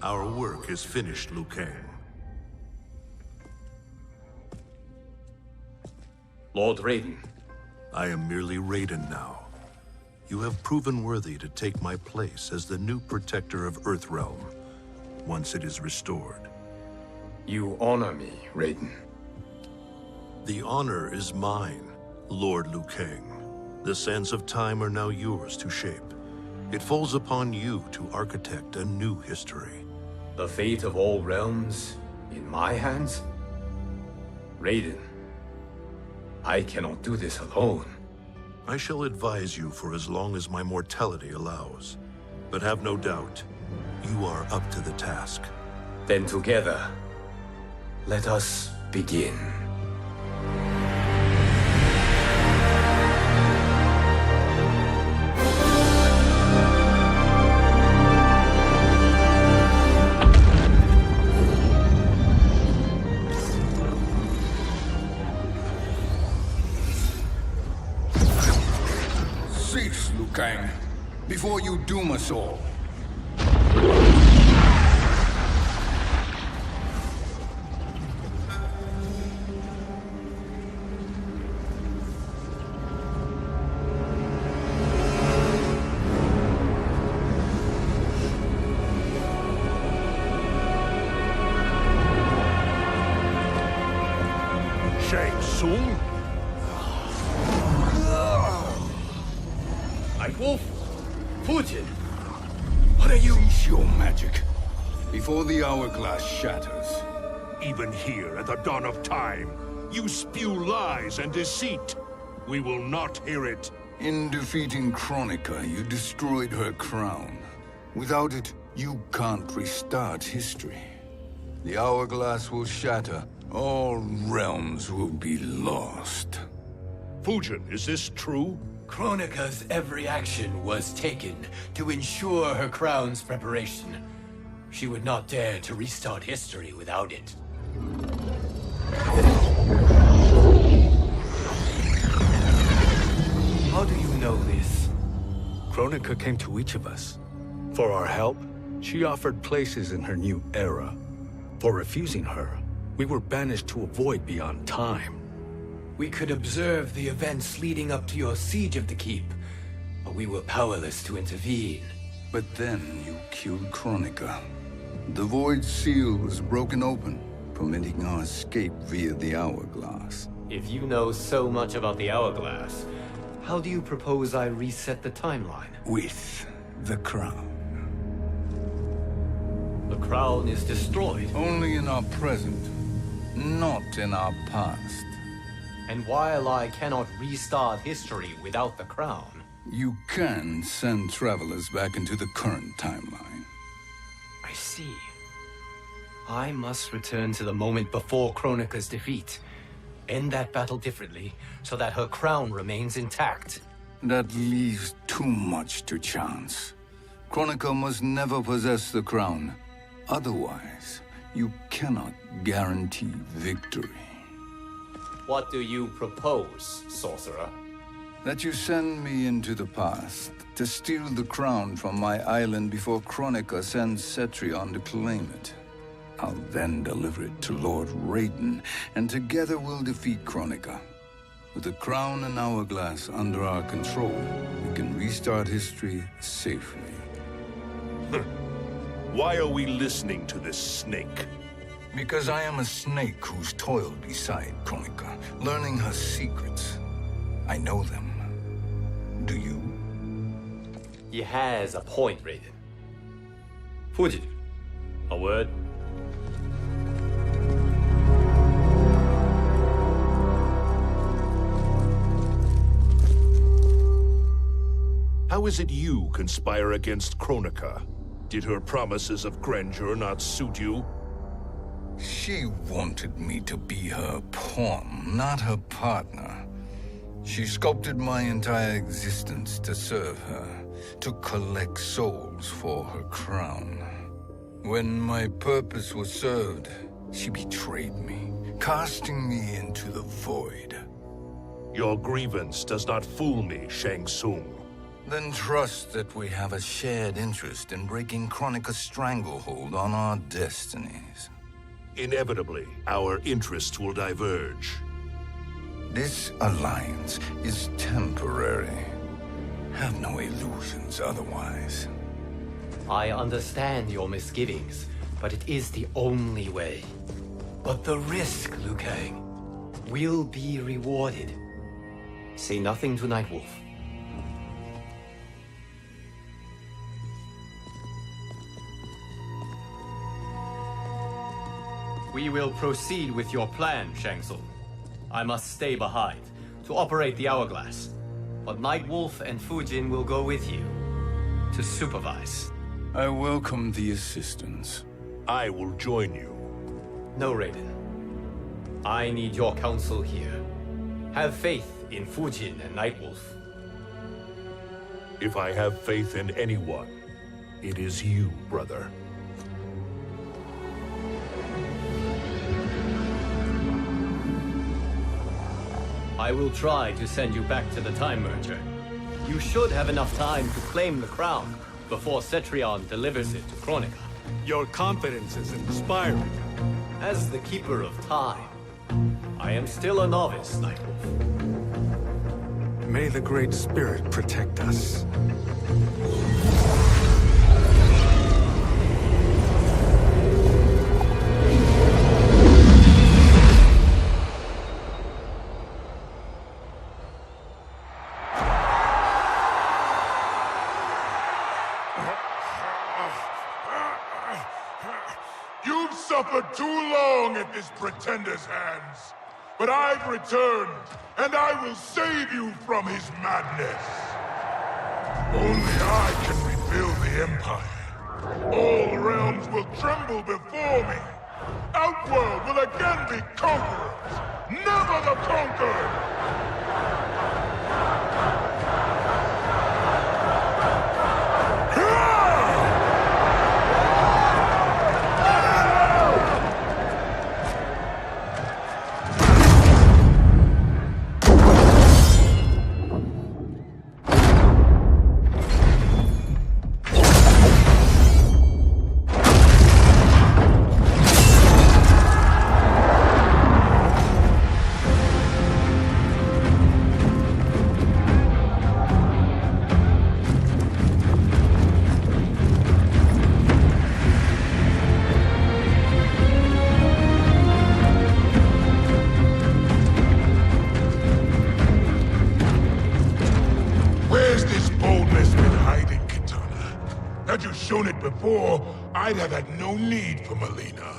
Our work is finished, Liu Kang. Lord Raiden. I am merely Raiden now. You have proven worthy to take my place as the new protector of Earthrealm, once it is restored. You honor me, Raiden. The honor is mine, Lord Liu Kang. The sands of time are now yours to shape. It falls upon you to architect a new history. The fate of all realms in my hands? Raiden, I cannot do this alone. I shall advise you for as long as my mortality allows. But have no doubt, you are up to the task. Then together, let us begin. Cease, Liu Kang, before you doom us all. Shang Tsung? Wolf? Fujin? What are you? Cease your magic, before the hourglass shatters. Even here at the dawn of time, you spew lies and deceit. We will not hear it. In defeating Kronika, you destroyed her crown. Without it, you can't restart history. The hourglass will shatter. All realms will be lost. Fujin, is this true? Kronika's every action was taken to ensure her crown's preparation. She would not dare to restart history without it. How do you know this? Kronika came to each of us. For our help, she offered places in her new era. For refusing her, we were banished to a void beyond time. We could observe the events leading up to your siege of the keep, but we were powerless to intervene. But then you killed Kronika. The Void Seal was broken open, permitting our escape via the hourglass. If you know so much about the hourglass, how do you propose I reset the timeline? With the crown. The crown is destroyed. Only in our present, not in our past. And while I cannot restart history without the crown... You can send travelers back into the current timeline. I see. I must return to the moment before Kronika's defeat. End that battle differently, so that her crown remains intact. That leaves too much to chance. Kronika must never possess the crown. Otherwise, you cannot guarantee victory. What do you propose, sorcerer? That you send me into the past to steal the crown from my island before Kronika sends Cetrion to claim it. I'll then deliver it to Lord Raiden, and together we'll defeat Kronika. With the crown and hourglass under our control, we can restart history safely. Why are we listening to this snake? Because I am a snake who's toiled beside Kronika, learning her secrets. I know them. Do you? He has a point, Raiden. Fujin, a word? How is it you conspire against Kronika? Did her promises of grandeur not suit you? She wanted me to be her pawn, not her partner. She sculpted my entire existence to serve her, to collect souls for her crown. When my purpose was served, she betrayed me, casting me into the void. Your grievance does not fool me, Shang Tsung. Then trust that we have a shared interest in breaking Kronika's stranglehold on our destinies. Inevitably, our interests will diverge. This alliance is temporary. Have no illusions otherwise. I understand your misgivings, but it is the only way. But the risk, Liu Kang, will be rewarded. Say nothing to Nightwolf. We will proceed with your plan, Shang Tsung. I must stay behind to operate the Hourglass. But Nightwolf and Fujin will go with you to supervise. I welcome the assistance. I will join you. No, Raiden. I need your counsel here. Have faith in Fujin and Nightwolf. If I have faith in anyone, it is you, brother. I will try to send you back to the Time Merger. You should have enough time to claim the crown before Cetrion delivers it to Kronika. Your confidence is inspiring. As the Keeper of Time, I am still a novice, Nightwolf. May the Great Spirit protect us. You've suffered too long at this pretender's hands. But I've returned, and I will save you from his madness. Only I can rebuild the Empire. All realms will tremble before me. Outworld will again be conquerors, never the conquered! Had you shown it before, I'd have had no need for Melina.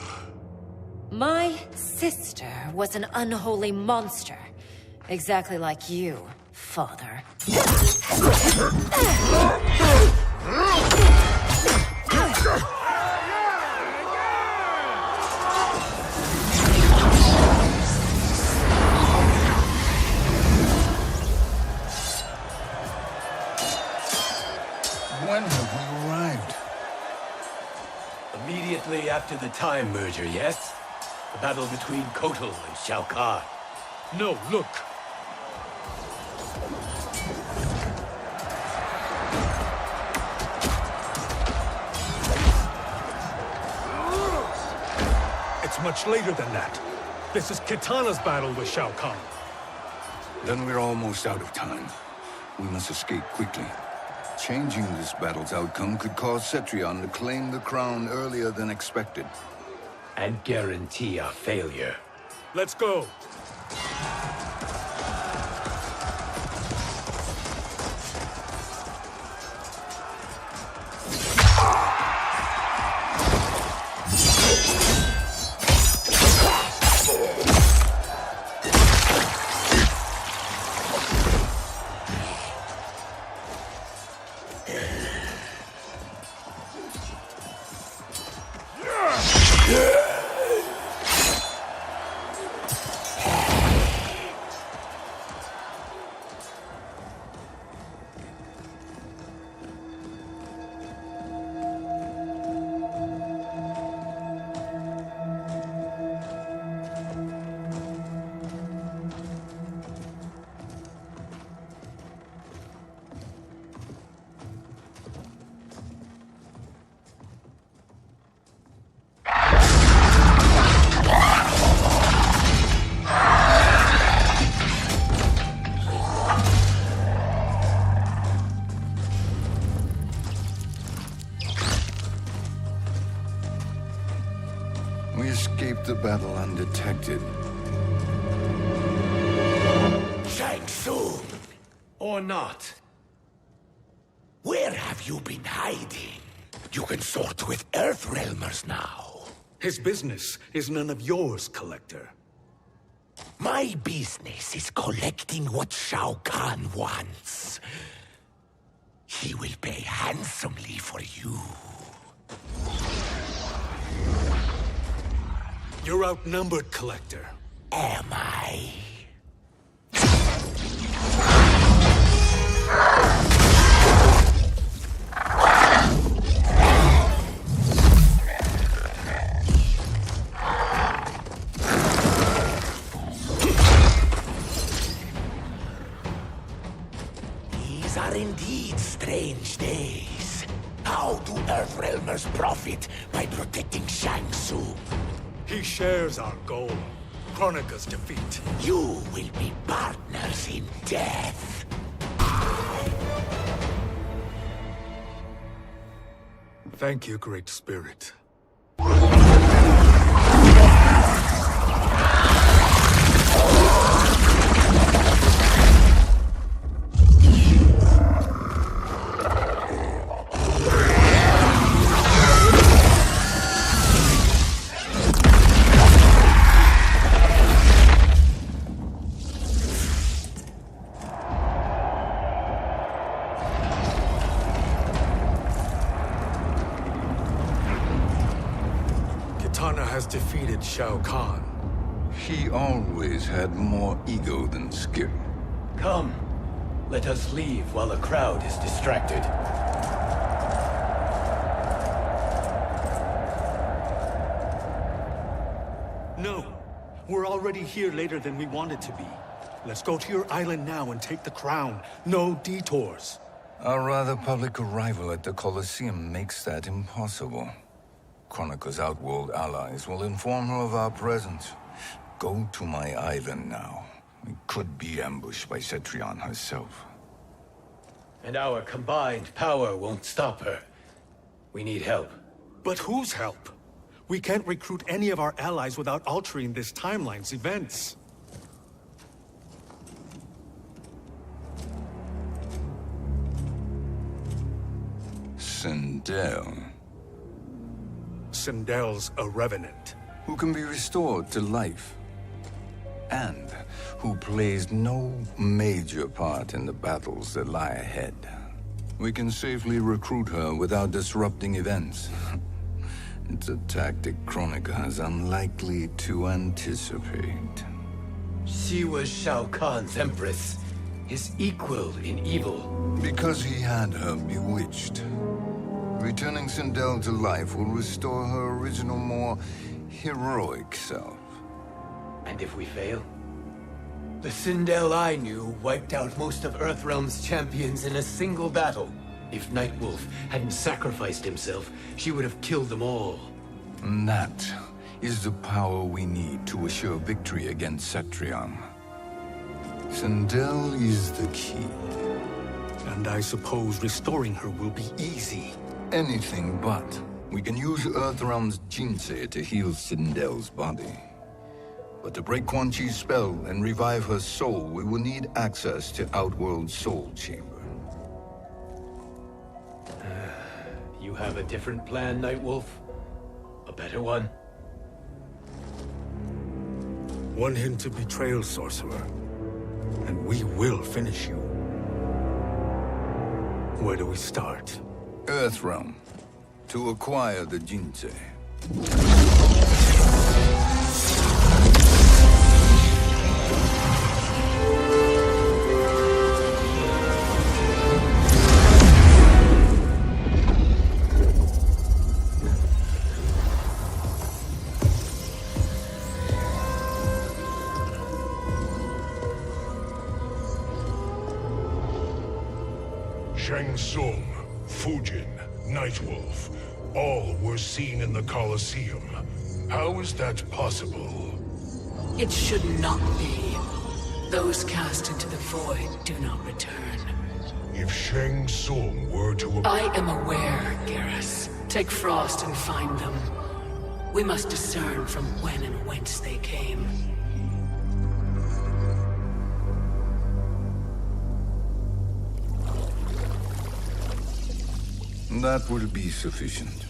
My sister was an unholy monster. Exactly like you, father. When have we arrived? Immediately after the Time Merger, yes? The battle between Kotal and Shao Kahn. No, look. It's much later than that. This is Kitana's battle with Shao Kahn. Then we're almost out of time. We must escape quickly. Changing this battle's outcome could cause Cetrion to claim the crown earlier than expected. And guarantee our failure. Let's go. We escaped the battle undetected. Shang Tsung, Or not. where have you been hiding? You can sort with Earthrealmers now. His business is none of yours, Collector. My business is collecting what Shao Kahn wants. He will pay handsomely for you. You're outnumbered, Collector. Am I? These are indeed strange days. How do Earthrealmers profit by protecting Shang Tsung? He shares our goal. Kronika's defeat. You will be partners in death. Thank you, Great Spirit. Kitana has defeated Shao Kahn. He always had more ego than skill. Come, let us leave while the crowd is distracted. No, we're already here later than we wanted to be. Let's go to your island now and take the crown. No detours. Our rather public arrival at the Colosseum makes that impossible. Kronika's outworld allies will inform her of our presence. Go to my island now. We could be ambushed by Cetrion herself. And our combined power won't stop her. We need help. But whose help? We can't recruit any of our allies without altering this timeline's events. Sindel, Sindel's a revenant. who can be restored to life, and who plays no major part in the battles that lie ahead. We can safely recruit her without disrupting events. It's a tactic Kronika is unlikely to anticipate. She was Shao Kahn's empress, his equal in evil. Because he had her bewitched. Returning Sindel to life will restore her original, more heroic self. And if we fail? The Sindel I knew wiped out most of Earthrealm's champions in a single battle. If Nightwolf hadn't sacrificed himself, she would have killed them all. And that is the power we need to assure victory against Cetrion. Sindel is the key. And I suppose restoring her will be easy. Anything but. We can use Earthrealm's Jinsei to heal Sindel's body. But to break Quan Chi's spell and revive her soul, we will need access to Outworld's Soul Chamber. You have a different plan, Nightwolf? A better one? One hint to betrayal, Sorcerer. And we will finish you. Where do we start? Earthrealm. To acquire the Jinsei. Shang Tsung, Fujin, Nightwolf, all were seen in the Colosseum. How is that possible? It should not be. Those cast into the void do not return. If Shang Tsung were to... I am aware, Garrus. Take Frost and find them. We must discern from when and whence they came. That will be sufficient.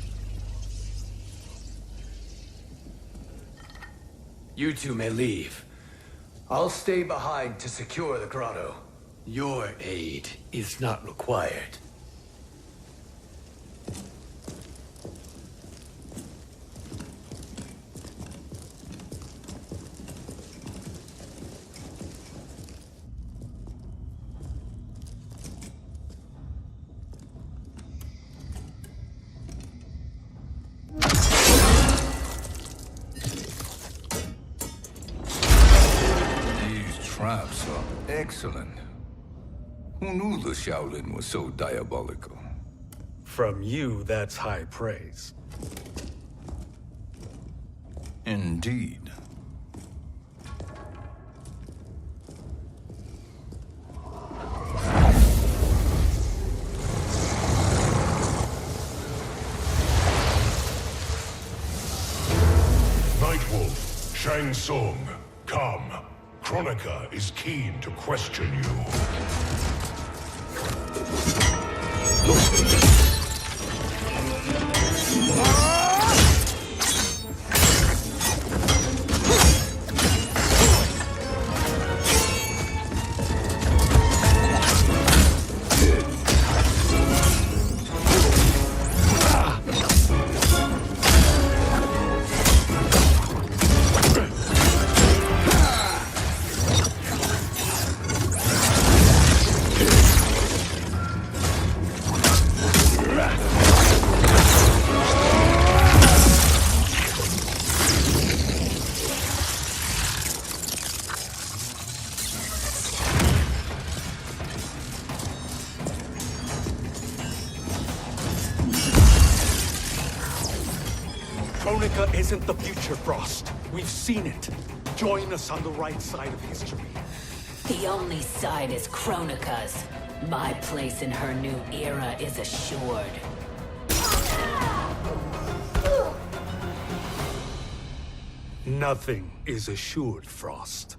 You two may leave. I'll stay behind to secure the grotto. Your aid is not required. Traps are excellent. Who knew the Shaolin was so diabolical? From you, that's high praise. Indeed. Nightwolf, Shang Tsung, come. Kronika is keen to question you. Kronika isn't the future, Frost. We've seen it. Join us on the right side of history. The only side is Kronika's. My place in her new era is assured. Nothing is assured, Frost.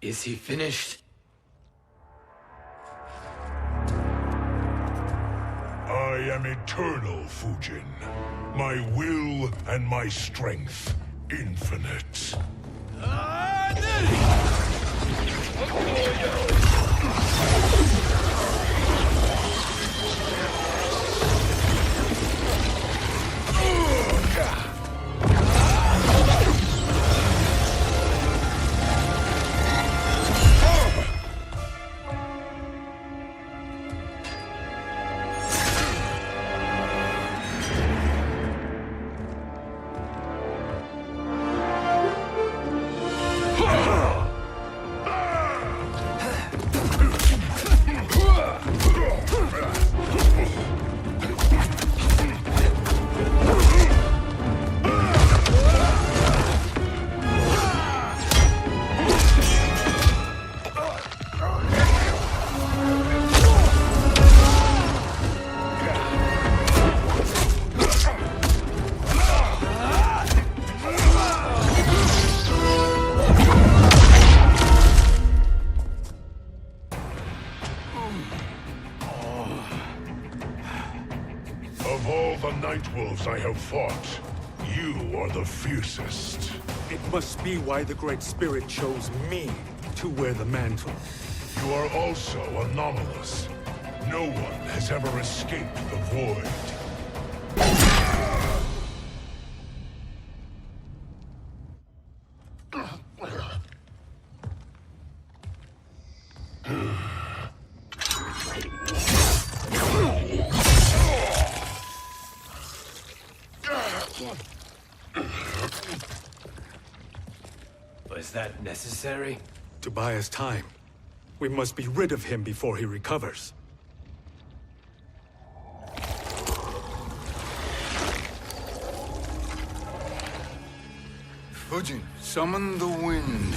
Is he finished? I am eternal, Fujin. My will and my strength, infinite. Of all the Nightwolves I have fought, you are the fiercest. It must be why the Great Spirit chose me to wear the mantle. You are also anomalous. No one has ever escaped the void. Was that necessary? To buy us time, we must be rid of him before he recovers. Fujin, summon the wind.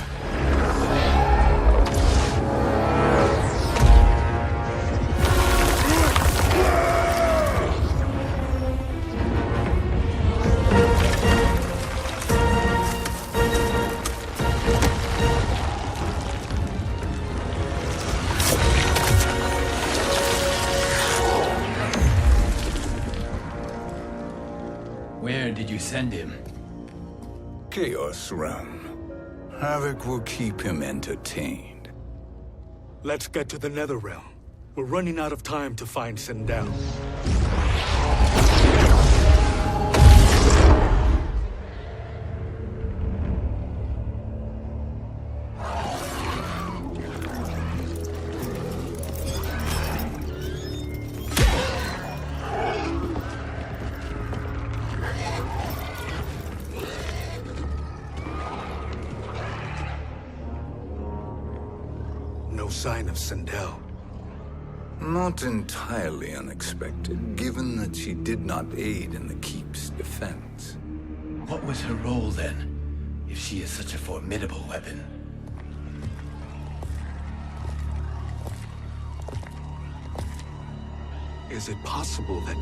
Where did you send him? Chaos Realm. Havoc will keep him entertained. Let's get to the Netherrealm. We're running out of time to find Sindel. No sign of Sindel. Not entirely unexpected, given that she did not aid in the Keep's defense. What was her role then, if she is such a formidable weapon? Is it possible that...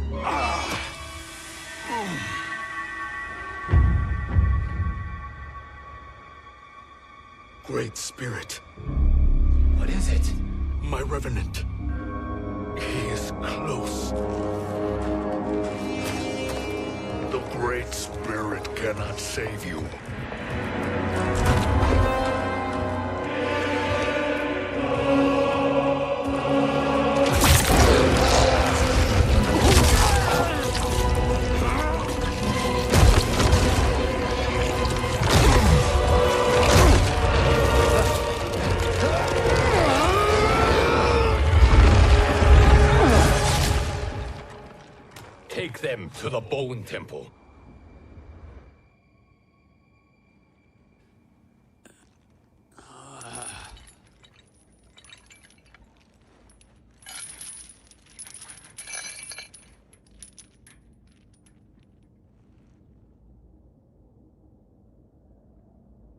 Great Spirit. What is it? My Revenant. He is close. The Great Spirit cannot save you. Take them to the Bone Temple.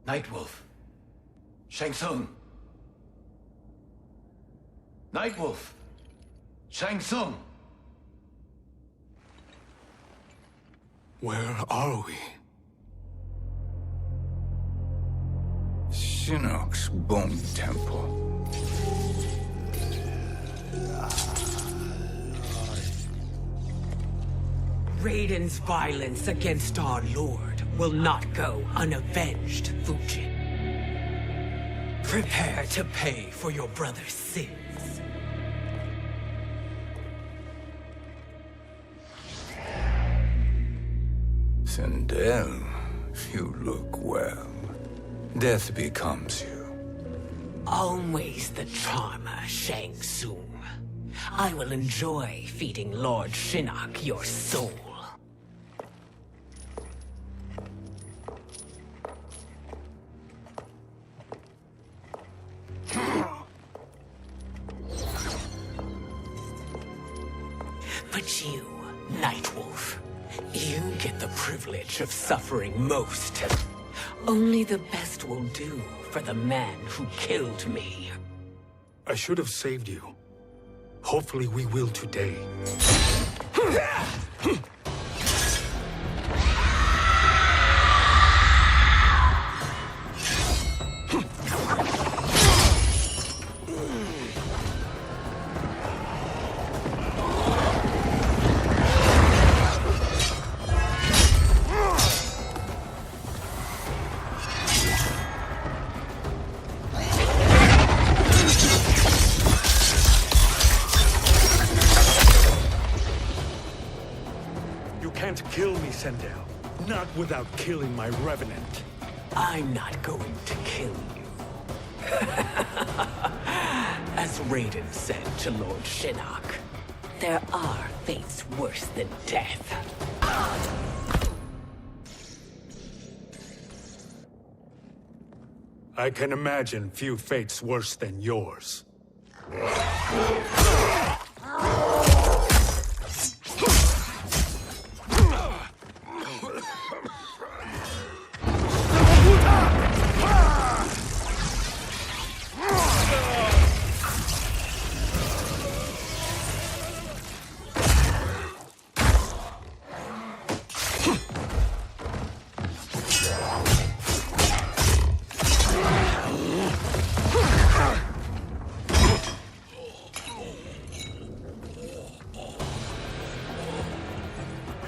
Nightwolf. Shang Tsung. Nightwolf. Shang Tsung. Where are we? Shinnok's Bone Temple. Raiden's violence against our Lord will not go unavenged, Fujin. Prepare to pay for your brother's sins. Sindel, you look well. Death becomes you. Always the charmer, Shang Tsung. I will enjoy feeding Lord Shinnok your soul. But you, Nightwolf, you get the privilege of suffering most. Only the best will do for the man who killed me. I should have saved you. Hopefully we will today. Kill me, Sindel. Not without killing my Revenant. I'm not going to kill you. As Raiden said to Lord Shinnok, there are fates worse than death. I can imagine few fates worse than yours.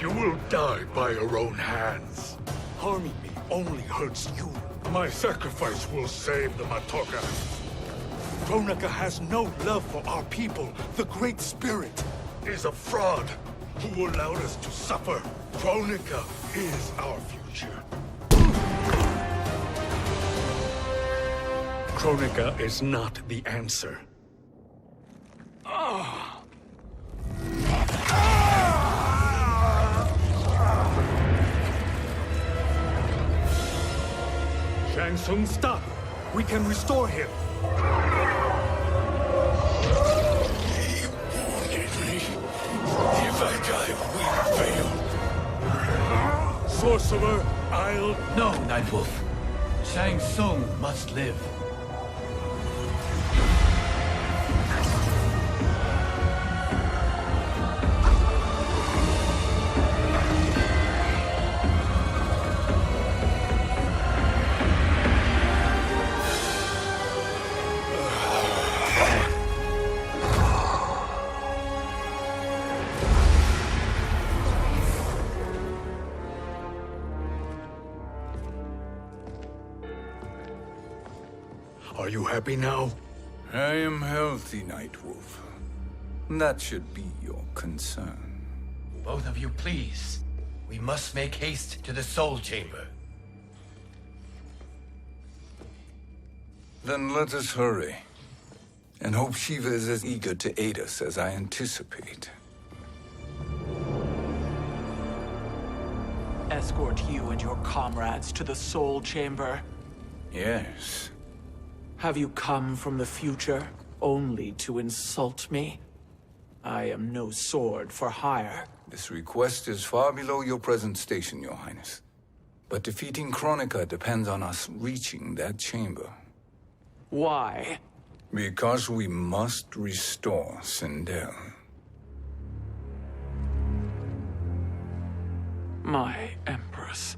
You will die by your own hands. Harming me only hurts you. My sacrifice will save the Matoka. Kronika has no love for our people. The Great Spirit Is a fraud who allowed us to suffer. Kronika is our future. Kronika is not the answer. Shang Tsung, stop! We can restore him! If I die, we fail. Sorcerer, I'll... No, Nightwolf. Shang Tsung must live. Are you happy now? I am healthy, Nightwolf. That should be your concern. Both of you, please. We must make haste to the Soul Chamber. Then let us hurry. And hope Shiva is as eager to aid us as I anticipate. Escort you and your comrades to the Soul Chamber. Yes. Have you come from the future only to insult me? I am no sword for hire. This request is far below your present station, Your Highness. But defeating Kronika depends on us reaching that chamber. Why? Because we must restore Sindel. My Empress.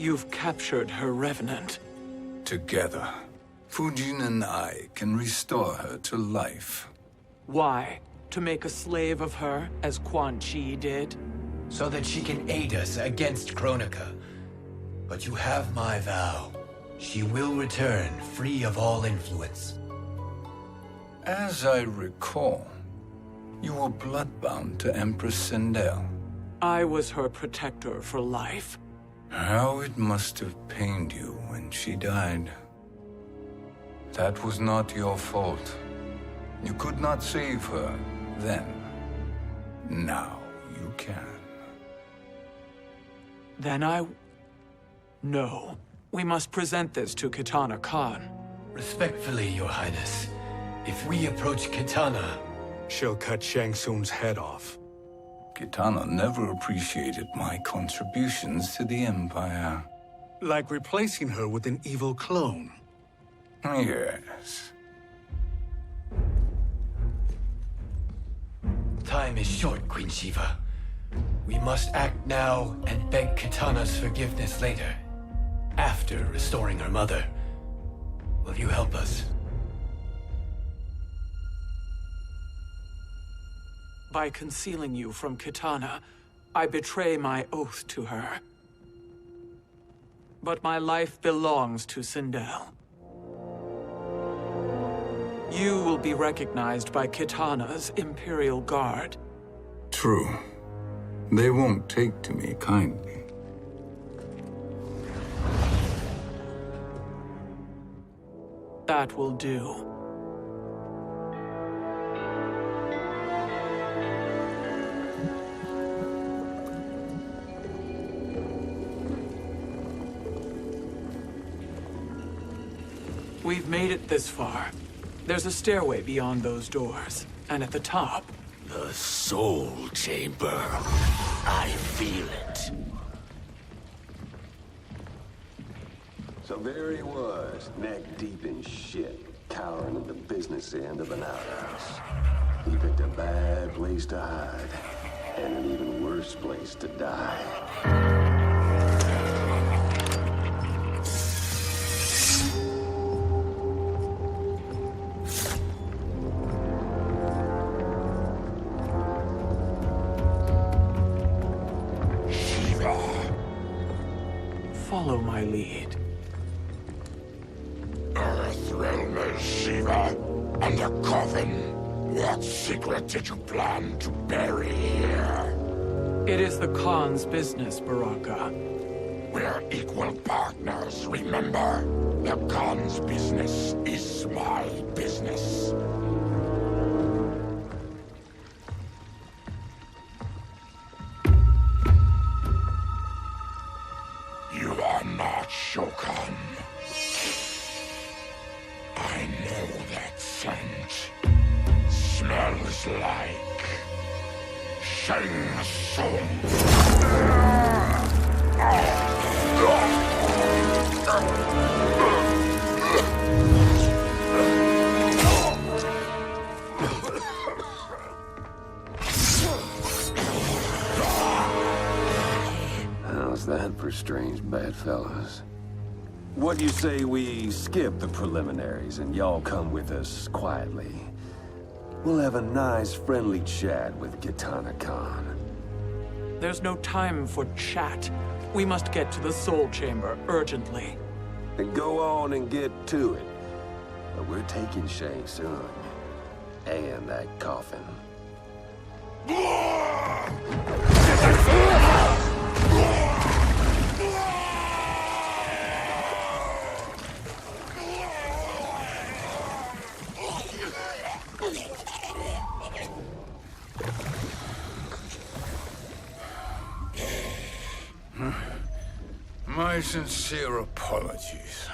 You've captured her revenant. Together, Fujin and I can restore her to life. Why? To make a slave of her, as Quan Chi did? So that she can aid us against Kronika. But you have my vow. She will return free of all influence. As I recall, you were bloodbound to Empress Sindel. I was her protector for life. How it must have pained you when she died. That was not your fault. You could not save her then. Now you can. Then No. We must present this to Kitana Khan. Respectfully, Your Highness. If we approach Kitana... She'll cut Shang Tsung's head off. Kitana never appreciated my contributions to the Empire. Like replacing her with an evil clone. Yes. Time is short, Queen Shiva. We must act now and beg Kitana's forgiveness later. After restoring her mother. Will you help us? By concealing you from Kitana, I betray my oath to her. But my life belongs to Sindel. You will be recognized by Kitana's Imperial Guard. True. They won't take to me kindly. That will do. We've made it this far. There's a stairway beyond those doors, and at the top... The Soul Chamber. I feel it. So there he was, neck deep in shit, cowering at the business end of an outhouse. He picked a bad place to hide, and an even worse place to die. Follow my lead. Earthrealm is Shiva, and a coffin. What secret did you plan to bury here? It is the Khan's business, Baraka. We're equal partners, remember? The Khan's business is my business. You are not Shokan. I know that scent. Smells like... Shang Tsung. How's that for strange bedfellows? What do you say we skip the preliminaries and y'all come with us quietly? We'll have a nice, friendly chat with Kitana Khan. There's no time for chat. We must get to the Soul Chamber urgently. Then go on and get to it. But we're taking Shang Tsung. And that coffin. My sincere apologies.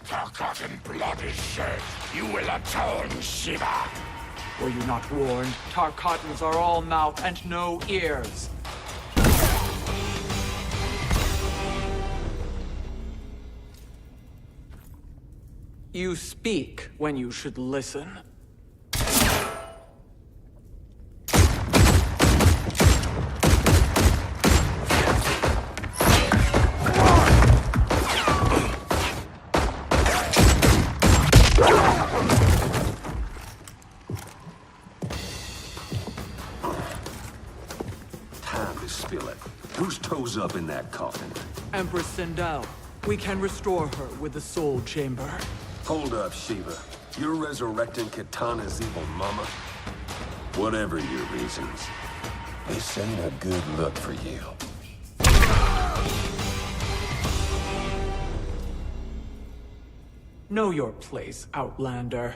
Forgotten blood is shed. You will atone, Shiva. Were you not warned? Tarkatans are all mouth and no ears. You speak when you should listen. Time to spill it. Whose toes up in that coffin? Empress Sindel. We can restore her with the Soul Chamber. Hold up, Shiva. You're resurrecting Kitana's evil mama? Whatever your reasons, this ain't a good look for you. Know your place, Outlander.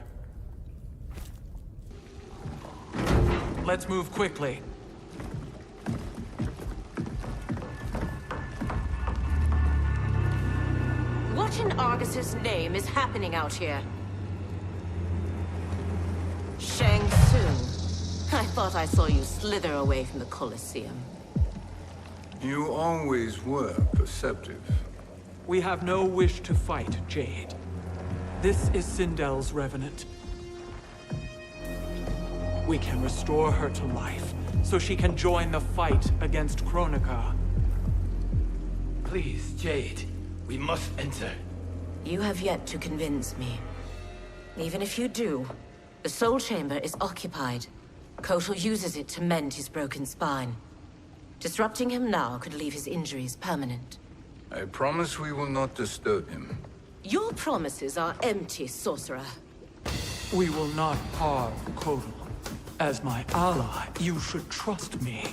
Let's move quickly. What in Argus's name is happening out here? Shang Tsung. I thought I saw you slither away from the Colosseum. You always were perceptive. We have no wish to fight, Jade. This is Sindel's revenant. We can restore her to life, so she can join the fight against Kronika. Please, Jade, we must enter. You have yet to convince me. Even if you do, the Soul Chamber is occupied. Kotal uses it to mend his broken spine. Disrupting him now could leave his injuries permanent. I promise we will not disturb him. Your promises are empty, sorcerer. We will not harm Kotal. As my ally, you should trust me.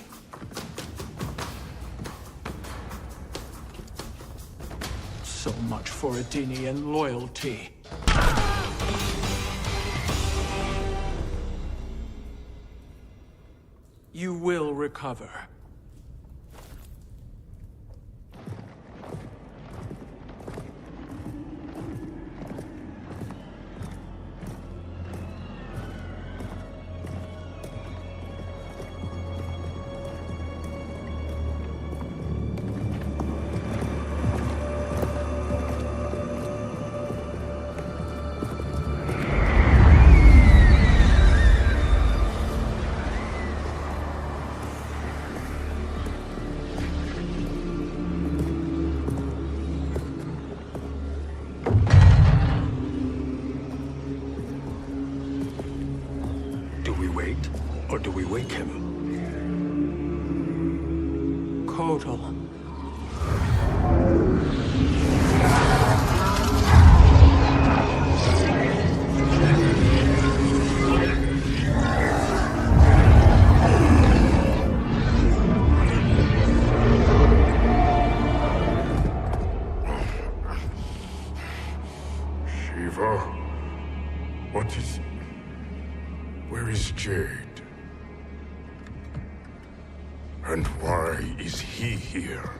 So much for Adenian loyalty. You will recover. Or do we wake him? Kotal. Shiva? What is... Where is Jade? And why is he here?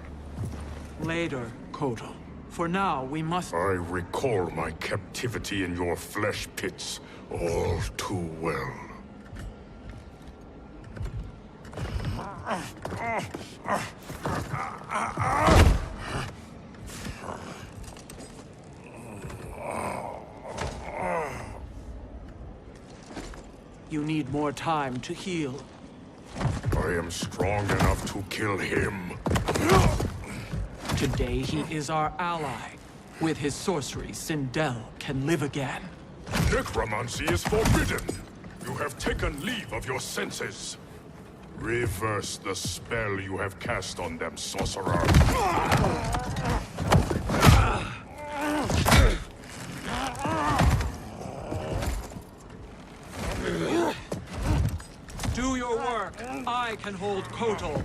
Later, Kotal. For now, we must... I recall my captivity in your flesh pits all too well. You need more time to heal. I am strong enough to kill him. Today he is our ally. With his sorcery, Sindel can live again. Necromancy is forbidden. You have taken leave of your senses. Reverse the spell you have cast on them, sorcerer. Do your work. I can hold Kotal.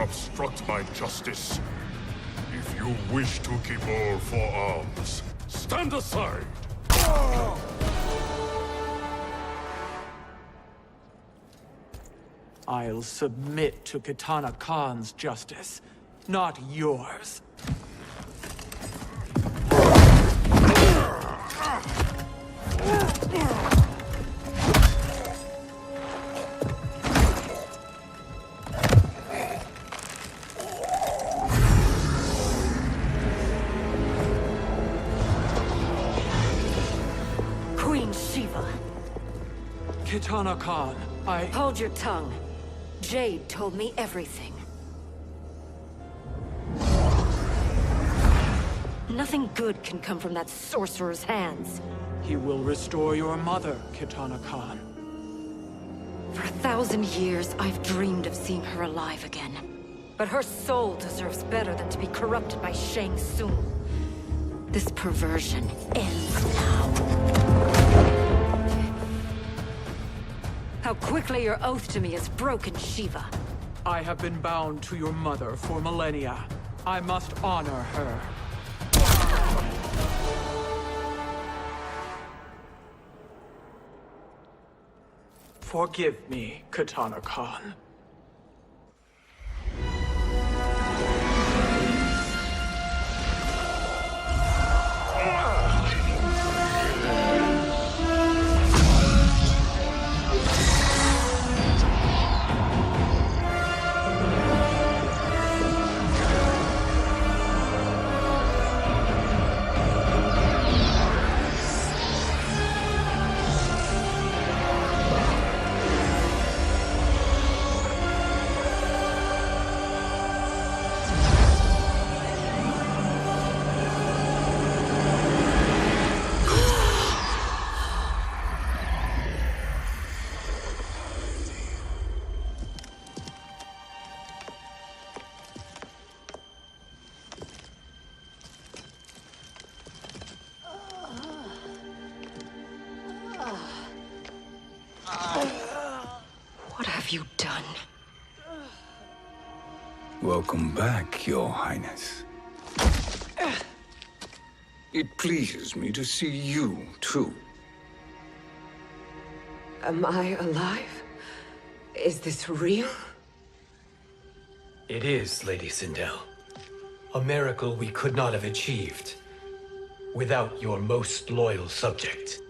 Obstruct my justice. If you wish to keep all four arms, stand aside! I'll submit to Kitana Khan's justice, not yours. Kitana Khan, Hold your tongue. Jade told me everything. Nothing good can come from that sorcerer's hands. He will restore your mother, Kitana Khan. For 1,000 years, I've dreamed of seeing her alive again. But her soul deserves better than to be corrupted by Shang Tsung. This perversion ends now. How quickly your oath to me has broken, Shiva. I have been bound to your mother for millennia. I must honor her. Forgive me, Kitana Khan. What have you done? Welcome back, Your Highness. It pleases me to see you, too. Am I alive? Is this real? It is, Lady Sindel. A miracle we could not have achieved without your most loyal subject.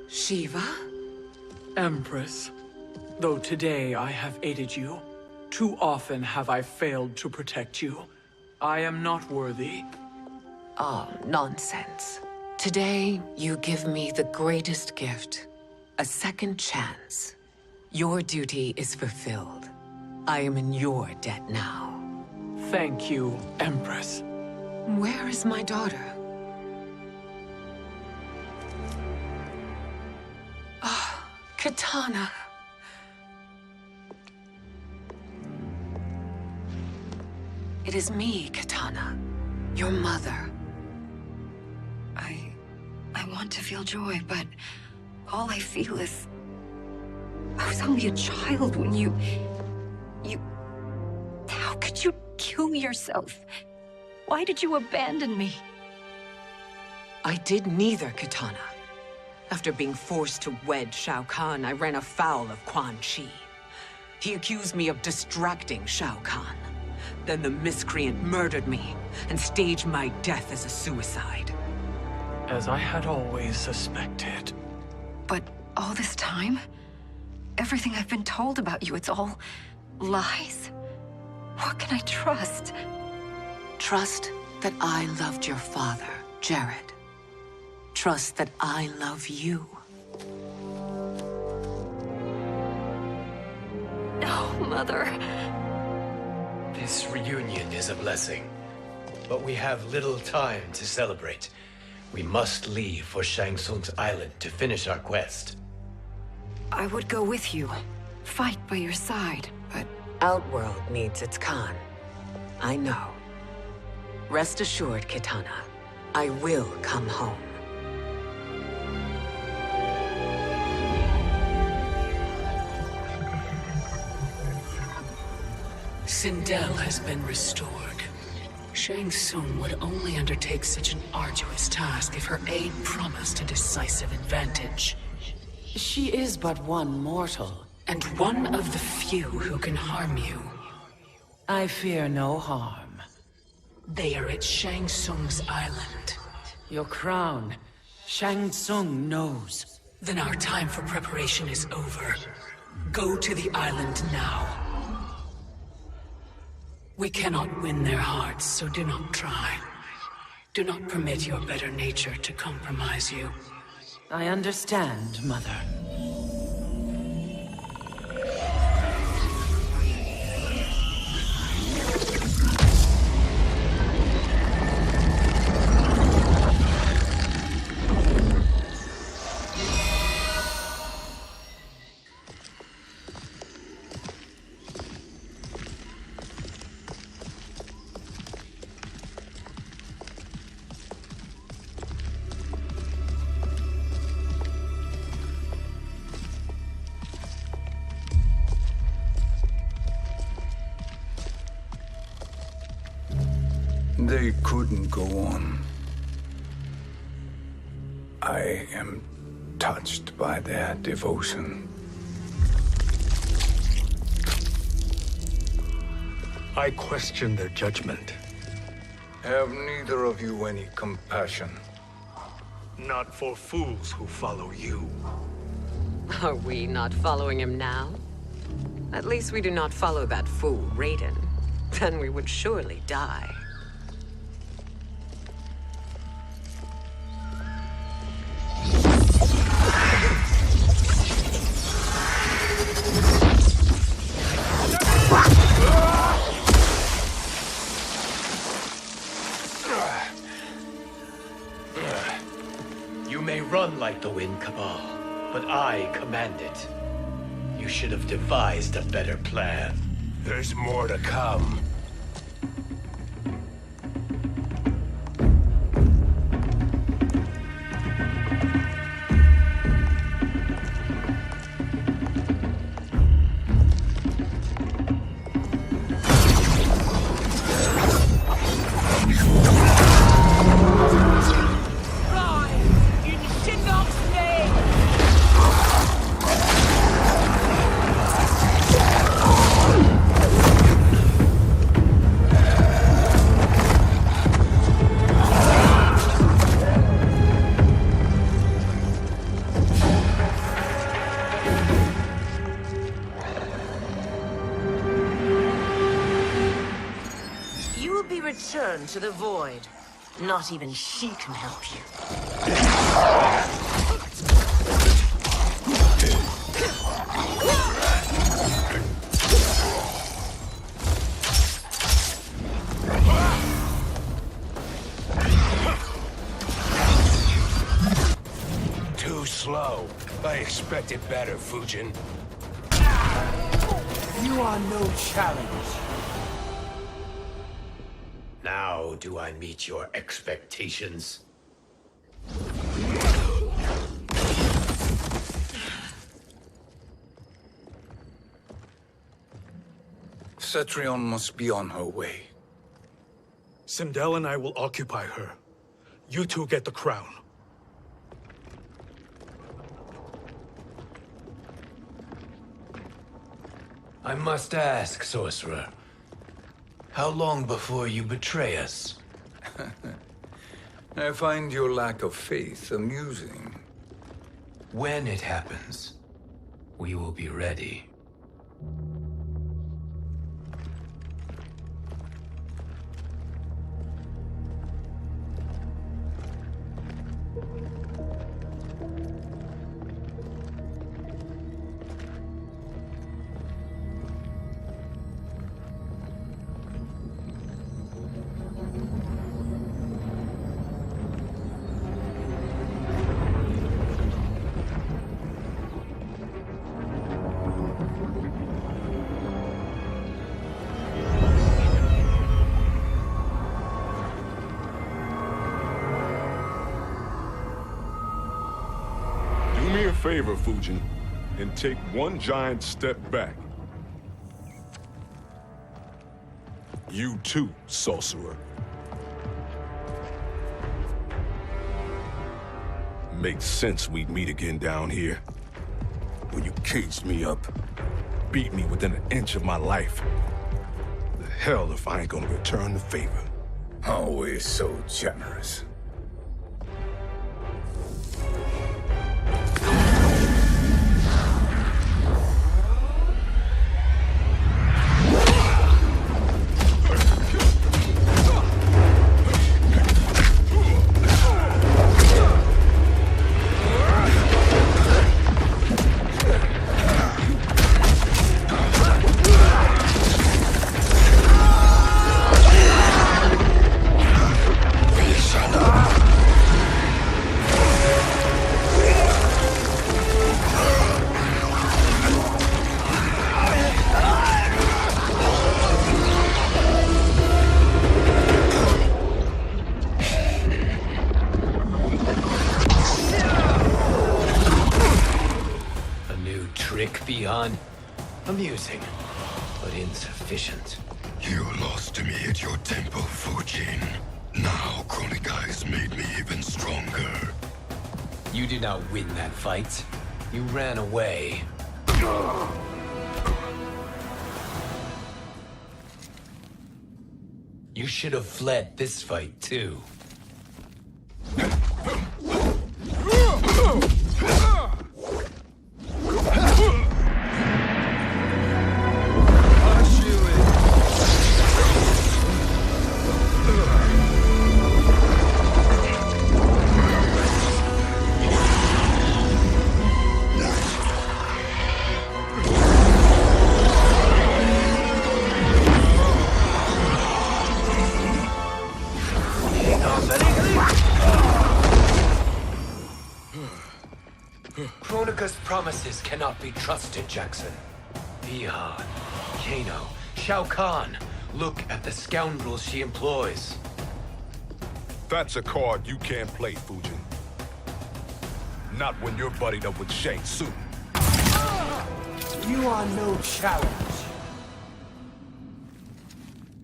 Shiva? Empress, though today I have aided you, too often have I failed to protect you. I am not worthy. Oh, nonsense. Today, you give me the greatest gift. A second chance. Your duty is fulfilled. I am in your debt now. Thank you, Empress. Where is my daughter? Ah, Kitana. It is me, Kitana. Your mother. I want to feel joy, but all I feel is... I was only a child when you... How could you kill yourself? Why did you abandon me? I did neither, Kitana. After being forced to wed Shao Kahn, I ran afoul of Quan Chi. He accused me of distracting Shao Kahn. Then the miscreant murdered me and staged my death as a suicide. As I had always suspected. But all this time? Everything I've been told about you, it's all lies? What can I trust? Trust that I loved your father, Jared. Trust that I love you. Oh, Mother. This reunion is a blessing, but we have little time to celebrate. We must leave for Shang Tsung's island to finish our quest. I would go with you, fight by your side, but... Outworld needs its Khan. I know. Rest assured, Kitana, I will come home. Sindel has been restored. Shang Tsung would only undertake such an arduous task if her aid promised a decisive advantage. She is but one mortal, and one of the few who can harm you. I fear no harm. They are at Shang Tsung's island. Your crown, Shang Tsung knows. Then our time for preparation is over. Go to the island now. We cannot win their hearts, so do not try. Do not permit your better nature to compromise you. I understand, Mother. They couldn't go on. I am touched by their devotion. I question their judgment. Have neither of you any compassion? Not for fools who follow you. Are we not following him now? At least we do not follow that fool, Raiden. Then we would surely die. You may run like the wind, Cabal, but I command it. You should have devised a better plan. There's more to come. Return to the void. Not even she can help you. Too slow. I expected better, Fujin. You are no challenge. Now do I meet your expectations? Cetrion must be on her way. Sindel and I will occupy her. You two get the crown. I must ask, sorcerer. How long before you betray us? I find your lack of faith amusing. When it happens, we will be ready. Do me a favor, Fujin, and take one giant step back. You too, sorcerer. Makes sense we'd meet again down here. When you caged me up, beat me within an inch of my life. The hell if I ain't gonna return the favor. Always so generous. Trick beyond amusing, but insufficient. You lost to me at your temple, Fujin. Now Kronika has made me even stronger. You did not win that fight. You ran away. You should have fled this fight, too. Kronika's promises cannot be trusted, Jackson. Bihan, Kano, Shao Kahn. Look at the scoundrels she employs. That's a card you can't play, Fujin. Not when you're buddied up with Shang Tsung. You are no challenge.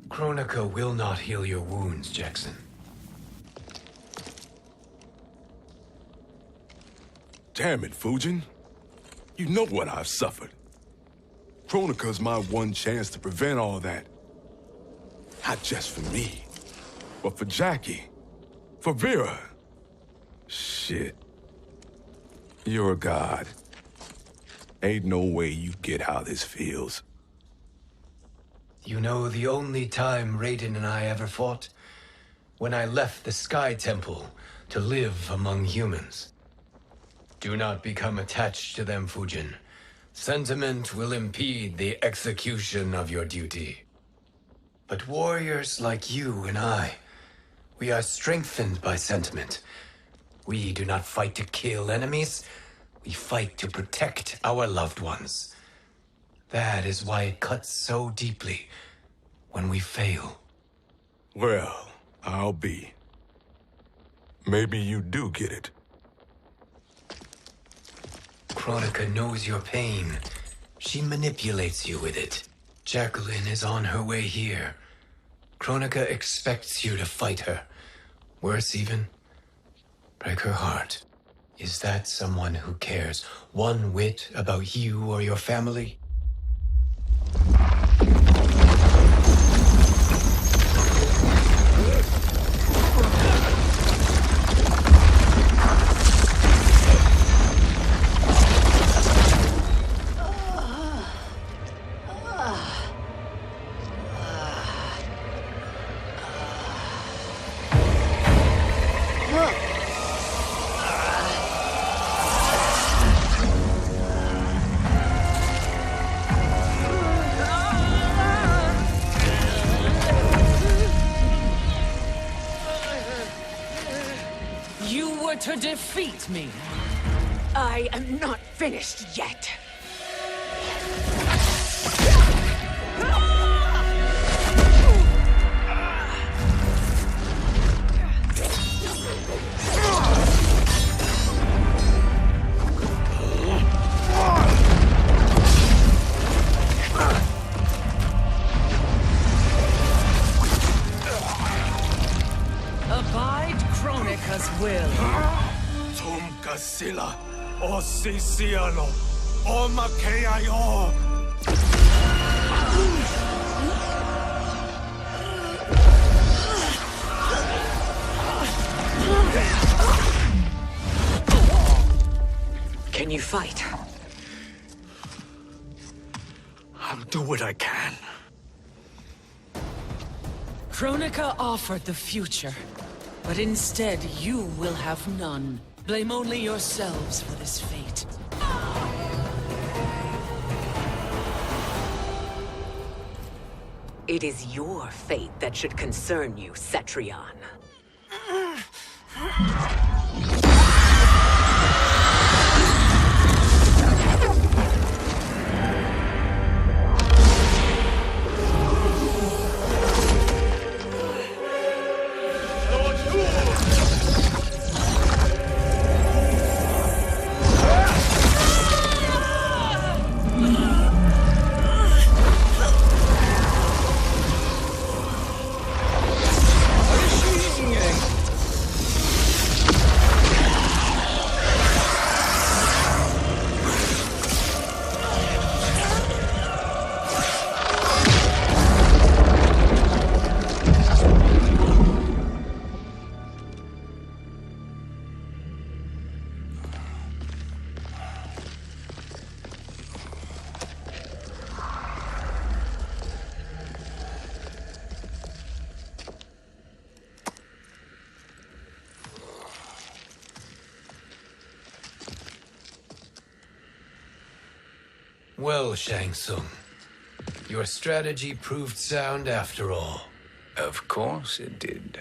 Kronika will not heal your wounds, Jackson. Damn it, Fujin. You know what I've suffered. Kronika's my one chance to prevent all that. Not just for me, but for Jackie, for Vera. Shit. You're a god. Ain't no way you get how this feels. You know the only time Raiden and I ever fought? When I left the Sky Temple to live among humans. Do not become attached to them, Fujin. Sentiment will impede the execution of your duty. But warriors like you and I, we are strengthened by sentiment. We do not fight to kill enemies. We fight to protect our loved ones. That is why it cuts so deeply when we fail. Well, I'll be. Maybe you do get it. Kronika knows your pain. She manipulates you with it. Jacqueline is on her way here. Kronika expects you to fight her. Worse even, break her heart. Is that someone who cares one whit about you or your family? To defeat me. I am not finished yet. Abide Kronika's will. Sila, o Sisialo, o Makeayo. Can you fight? I'll do what I can. Kronika offered the future, but instead you will have none. Blame only yourselves for this fate. It is your fate that should concern you, Cetrion. Well, Shang Tsung, your strategy proved sound after all. Of course it did.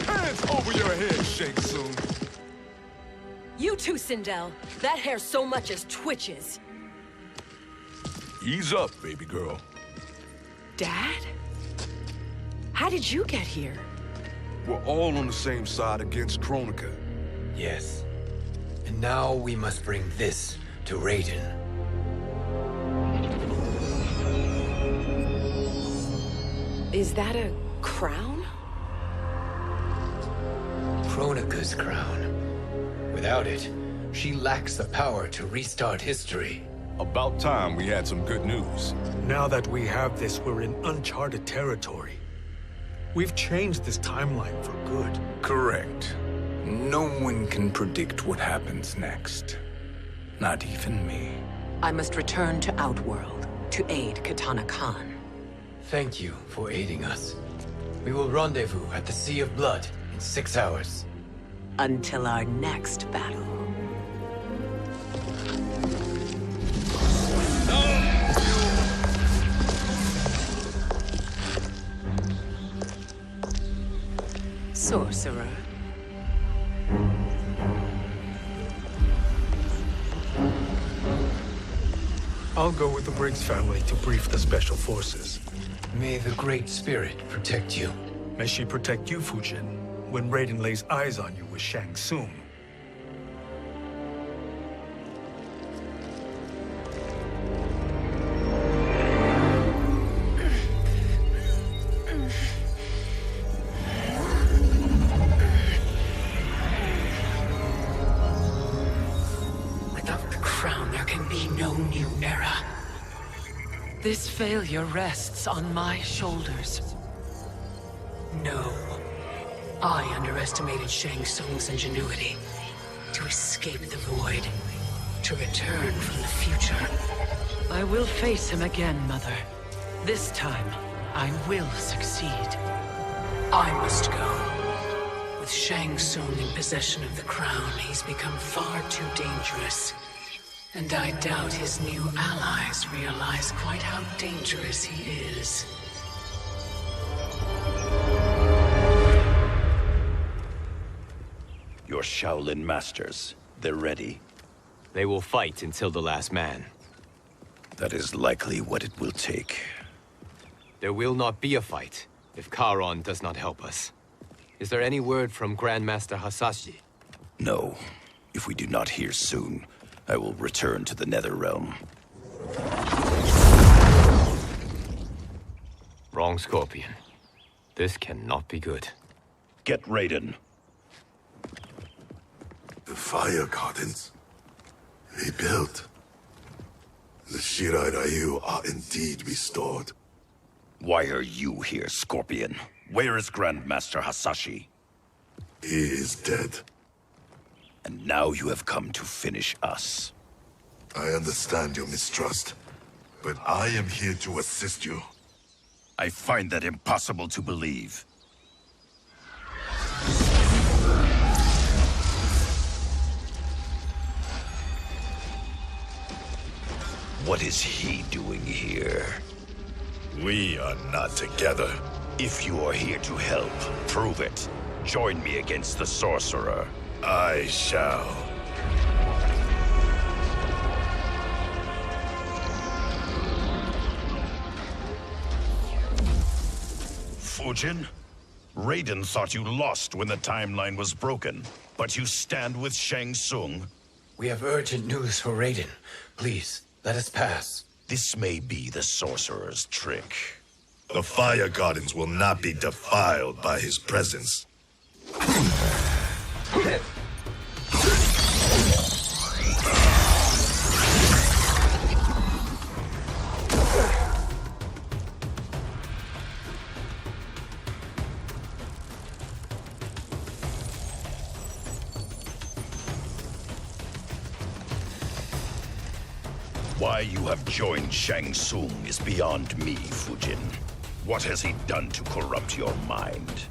Hands over your head, Shang Tsung. You too, Sindel. That hair so much as twitches. Ease up, baby girl. Dad? How did you get here? We're all on the same side against Kronika. Yes. And now we must bring this to Raiden. Is that a crown? Kronika's crown. Without it, she lacks the power to restart history. About time we had some good news. Now that we have this, we're in uncharted territory. We've changed this timeline for good. Correct. No one can predict what happens next. Not even me. I must return to Outworld to aid Katana Khan. Thank you for aiding us. We will rendezvous at the Sea of Blood in 6 hours. Until our next battle. Sorcerer. I'll go with the Briggs family to brief the Special Forces. May the Great Spirit protect you. May she protect you, Fujin, when Raiden lays eyes on you with Shang Tsung. Without the crown, there can be no new era. This failure rests on my shoulders. No. I underestimated Shang Tsung's ingenuity. To escape the void. To return from the future. I will face him again, Mother. This time, I will succeed. I must go. With Shang Tsung in possession of the crown, he's become far too dangerous. And I doubt his new allies realize quite how dangerous he is. Your Shaolin masters, they're ready. They will fight until the last man. That is likely what it will take. There will not be a fight if Charon does not help us. Is there any word from Grandmaster Hasashi? No. If we do not hear soon, I will return to the Netherrealm. Wrong, Scorpion. This cannot be good. Get Raiden. The fire gardens. Rebuilt. The Shirai Ryu are indeed restored. Why are you here, Scorpion? Where is Grandmaster Hasashi? He is dead. And now you have come to finish us. I understand your mistrust, but I am here to assist you. I find that impossible to believe. What is he doing here? We are not together. If you are here to help, prove it. Join me against the Sorcerer. I shall. Fujin? Raiden thought you lost when the timeline was broken, but you stand with Shang Tsung. We have urgent news for Raiden. Please, let us pass. This may be the Sorcerer's trick. The fire gardens will not be defiled by his presence. Why you have joined Shang Tsung is beyond me, Fujin. What has he done to corrupt your mind?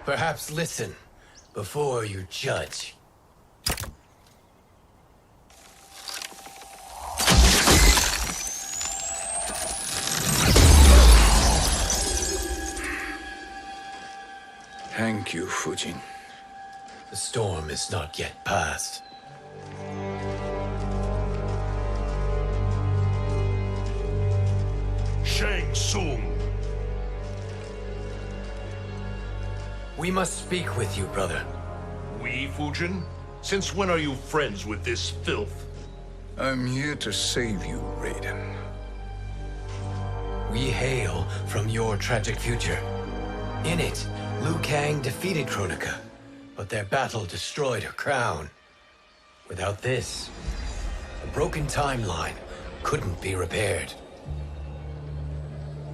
Perhaps listen before you judge. Thank you, Fujin. The storm is not yet past. Shang Tsung! We must speak with you, brother. We, Fujin? Since when are you friends with this filth? I'm here to save you, Raiden. We hail from your tragic future. In it, Liu Kang defeated Kronika, but their battle destroyed her crown. Without this, the broken timeline couldn't be repaired.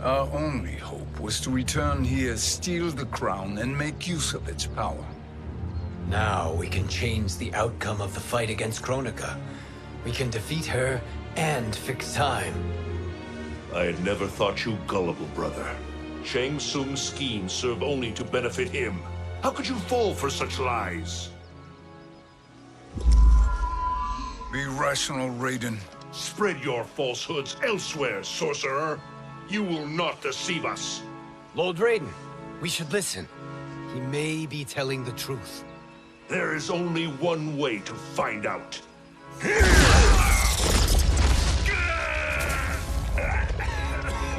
Our only hope was to return here, steal the crown, and make use of its power. Now we can change the outcome of the fight against Kronika. We can defeat her and fix time. I had never thought you gullible, brother. Shang Tsung's schemes serve only to benefit him. How could you fall for such lies? Be rational, Raiden. Spread your falsehoods elsewhere, sorcerer. You will not deceive us. Lord Raiden, we should listen. He may be telling the truth. There is only one way to find out.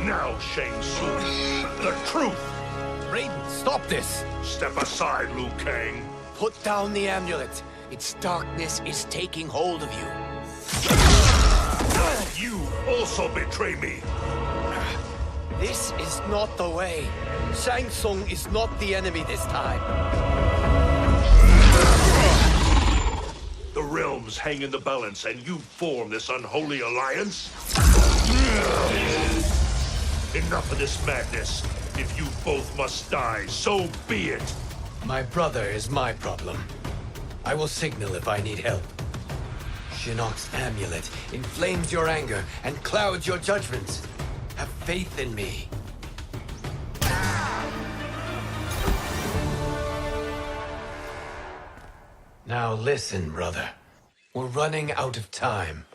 Now, Shang Tsung, the truth! Raiden, stop this! Step aside, Liu Kang. Put down the amulet. Its darkness is taking hold of you. You also betray me. This is not the way. Shang Tsung is not the enemy this time. The realms hang in the balance, and you form this unholy alliance? Enough of this madness. If you both must die, so be it. My brother is my problem. I will signal if I need help. Shinnok's amulet inflames your anger and clouds your judgments. Have faith in me. Now listen, brother. We're running out of time.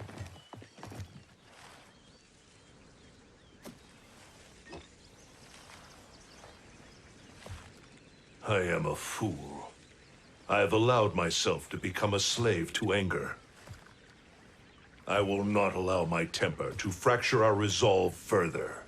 I am a fool. I have allowed myself to become a slave to anger. I will not allow my temper to fracture our resolve further.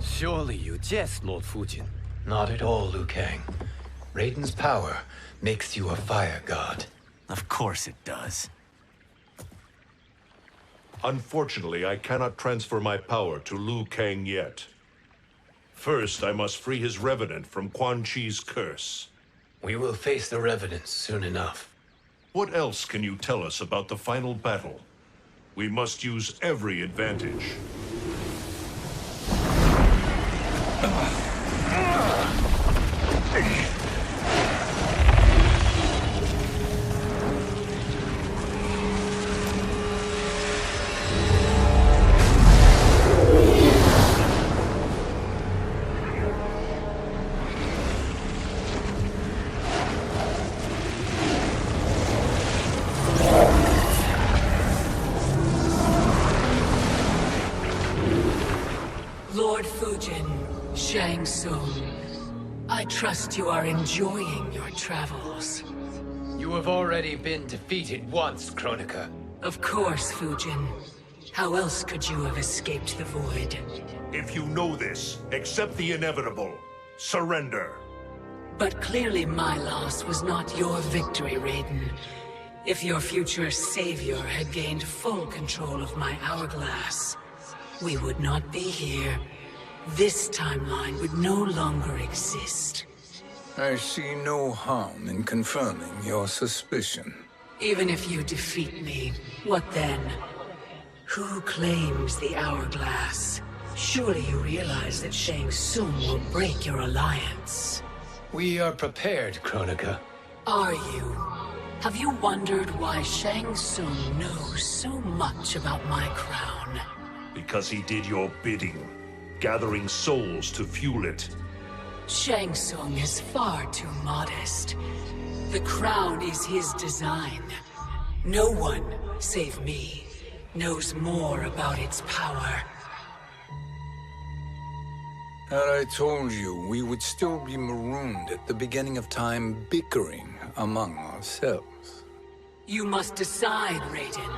Surely you jest, Lord Fujin. Not at all, Liu Kang. Raiden's power makes you a fire god. Of course it does. Unfortunately, I cannot transfer my power to Liu Kang yet. First, I must free his revenant from Quan Chi's curse. We will face the revenants soon enough. What else can you tell us about the final battle? We must use every advantage. Lord Fujin, Shang Tsung, I trust you are enjoying your travels. You have already been defeated once, Kronika. Of course, Fujin. How else could you have escaped the void? If you know this, accept the inevitable. Surrender. But clearly my loss was not your victory, Raiden. If your future savior had gained full control of my hourglass, we would not be here. This timeline would no longer exist. I see no harm in confirming your suspicion. Even if you defeat me, what then? Who claims the hourglass? Surely you realize that Shang Tsung will break your alliance. We are prepared, Kronika. Are you? Have you wondered why Shang Tsung knows so much about my crown? Because he did your bidding, gathering souls to fuel it. Shang Tsung is far too modest. The crown is his design. No one, save me, knows more about its power. Had I told you, we would still be marooned at the beginning of time, bickering among ourselves. You must decide, Raiden.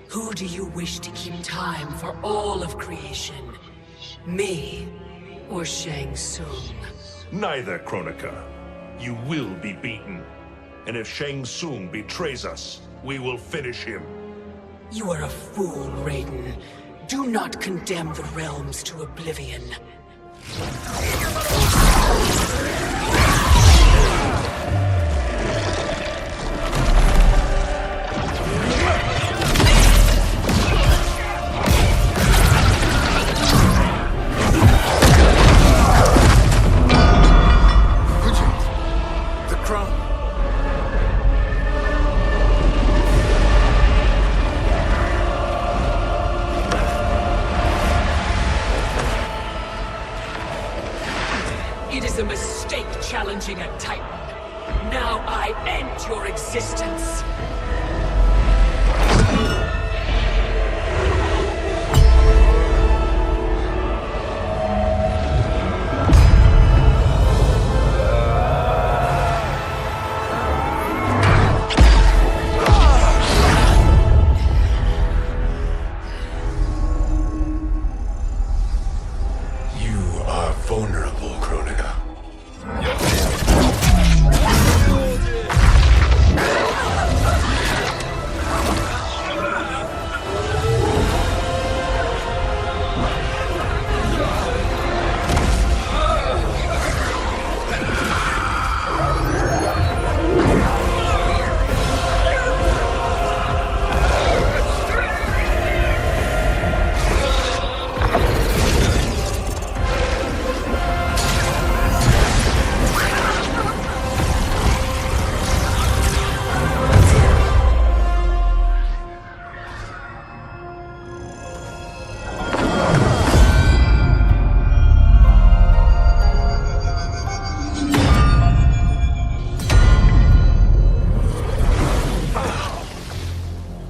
Who do you wish to keep time for all of creation? Me or Shang Tsung? Neither, Kronika. You will be beaten. And if Shang Tsung betrays us, we will finish him. You are a fool, Raiden. Do not condemn the realms to oblivion. The crown. It is a mistake challenging a Titan. Now I end your existence. You are vulnerable, Kronika.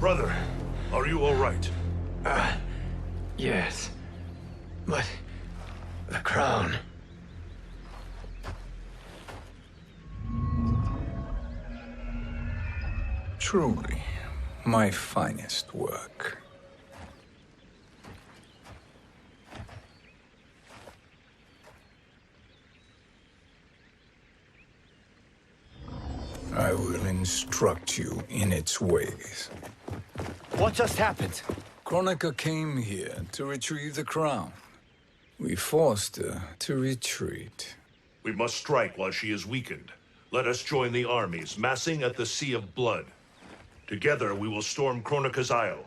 Brother, are you all right? Yes. But the crown. Truly, my finest work. I will instruct you in its ways. What just happened? Kronika came here to retrieve the crown. We forced her to retreat. We must strike while she is weakened. Let us join the armies, massing at the Sea of Blood. Together we will storm Kronika's Isle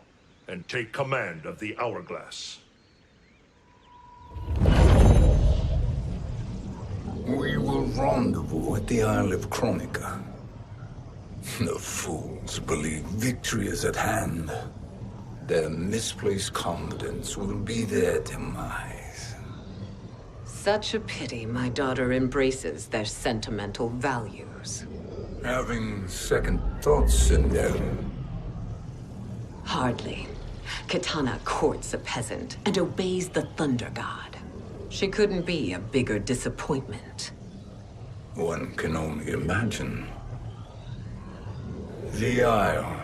and take command of the Hourglass. We will rendezvous at the Isle of Kronika. The fools believe victory is at hand. Their misplaced confidence will be their demise. Such a pity my daughter embraces their sentimental values. Having second thoughts in them. Hardly. Kitana courts a peasant and obeys the Thunder God. She couldn't be a bigger disappointment. One can only imagine. The Isle.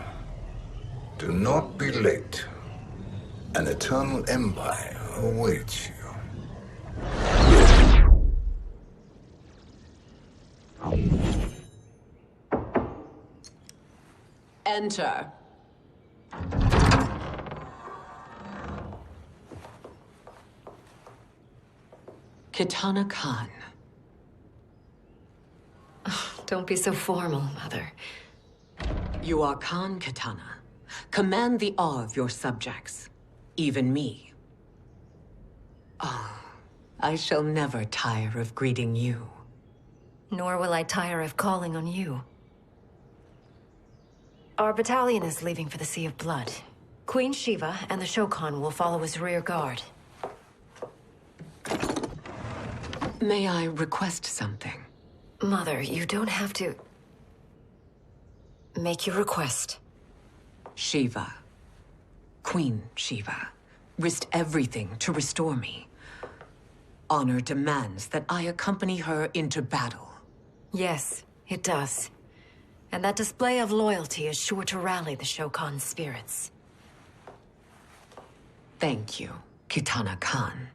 Do not be late. An eternal empire awaits you. Enter. Kitana Khan. Don't be so formal, Mother. You are Khan Kitana. Command the awe of your subjects. Even me. Oh, I shall never tire of greeting you. Nor will I tire of calling on you. Our battalion is leaving for the Sea of Blood. Queen Shiva and the Shokan will follow as rear guard. May I request something? Mother, you don't have to... make your request. Shiva, Queen Shiva, risked everything to restore me. Honor demands that I accompany her into battle. Yes, it does. And that display of loyalty is sure to rally the Shokan's spirits. Thank you, Kitana Khan.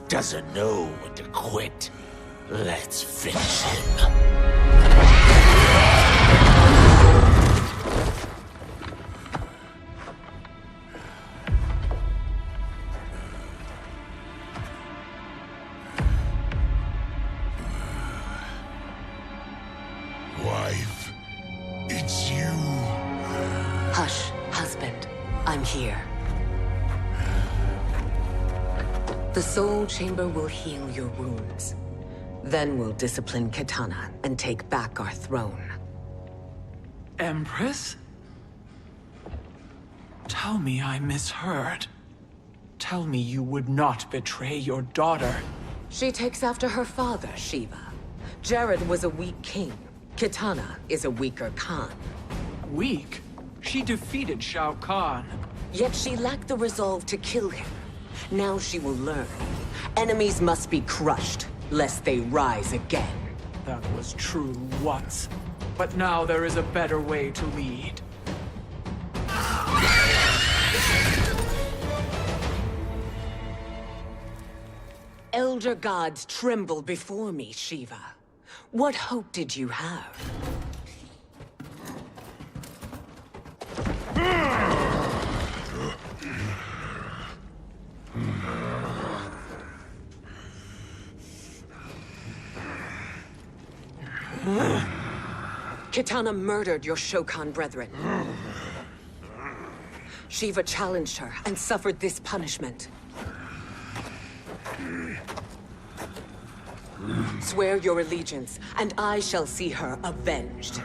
Doesn't know when to quit. Let's finish him. Wife, it's you. Hush, husband. I'm here. The Soul Chamber will heal your wounds. Then we'll discipline Kitana and take back our throne. Empress? Tell me I misheard. Tell me you would not betray your daughter. She takes after her father, Shiva. Jared was a weak king. Kitana is a weaker Khan. Weak? She defeated Shao Kahn. Yet she lacked the resolve to kill him. Now she will learn. Enemies must be crushed, lest they rise again. That was true once. But now there is a better way to lead. Elder gods tremble before me, Shiva. What hope did you have? Kitana murdered your Shokan brethren. Shiva challenged her and suffered this punishment. Swear your allegiance, and I shall see her avenged.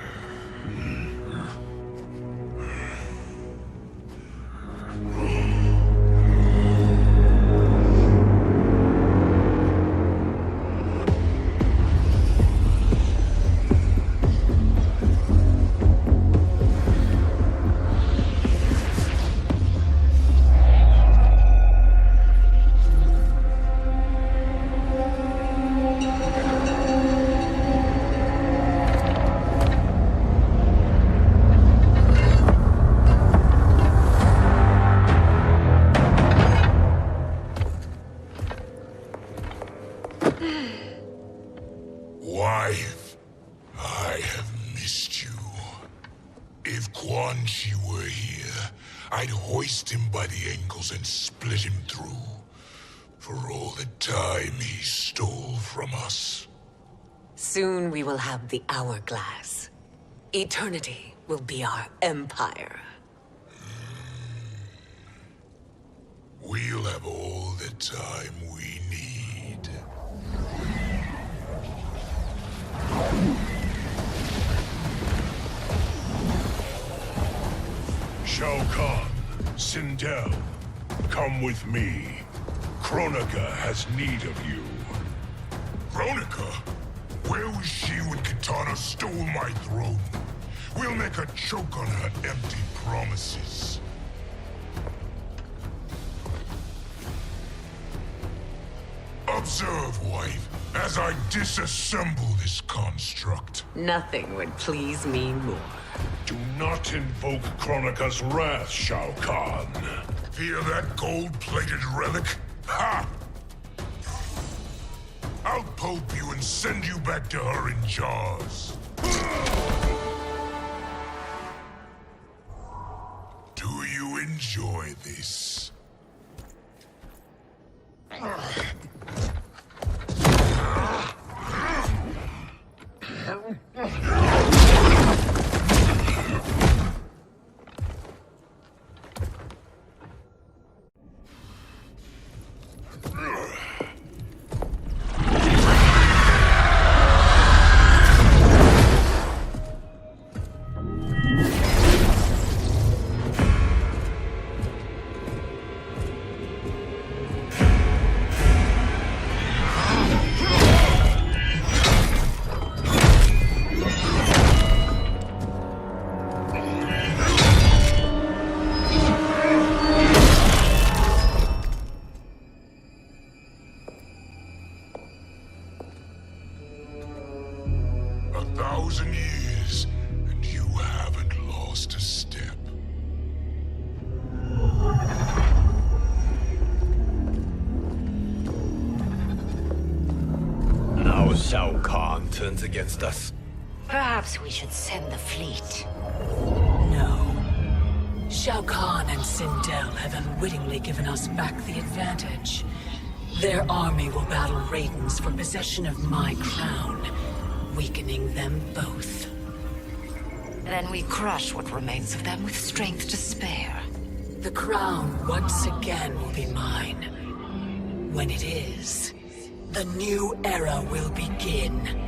Wife, I have missed you. If Quan Chi were here, I'd hoist him by the ankles and split him through. For all the time he stole from us. Soon we will have the hourglass. Eternity will be our empire. We'll have all the time we need. Shao Kahn, Sindel, come with me. Kronika has need of you. Kronika? Where was she when Kitana stole my throne? We'll make her choke on her empty promises. Observe, wife. as I disassemble this construct. Nothing would please me more. Do not invoke Kronika's wrath, Shao Kahn. Fear that gold-plated relic? Ha! I'll pulp you and send you back to her in jars. Do you enjoy this? Shao Kahn turns against us. Perhaps we should send the fleet. No. Shao Kahn and Sindel have unwittingly given us back the advantage. Their army will battle Raidens for possession of my crown, weakening them both. Then we crush what remains of them with strength to spare. The crown once again will be mine. When it is, the new era will begin.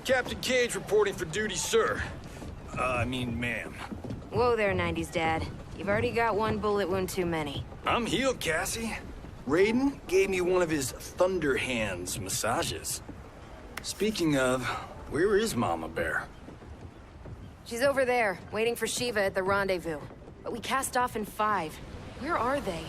Captain Cage reporting for duty, sir. Ma'am. Whoa there, 90s Dad. You've already got one bullet wound too many. I'm healed, Cassie. Raiden gave me one of his Thunder Hands massages. Speaking of, where is Mama Bear? She's over there, waiting for Shiva at the rendezvous. But we cast off in 5. Where are they?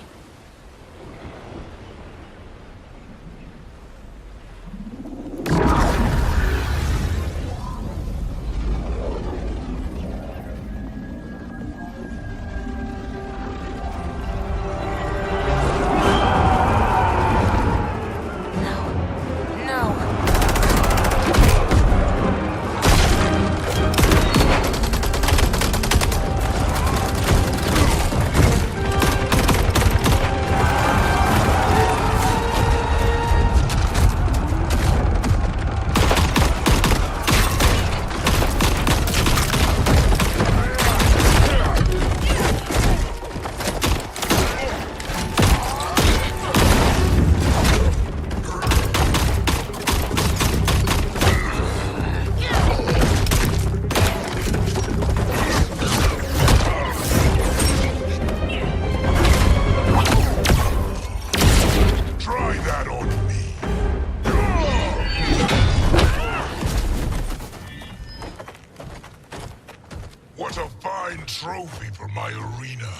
What a fine trophy for my arena.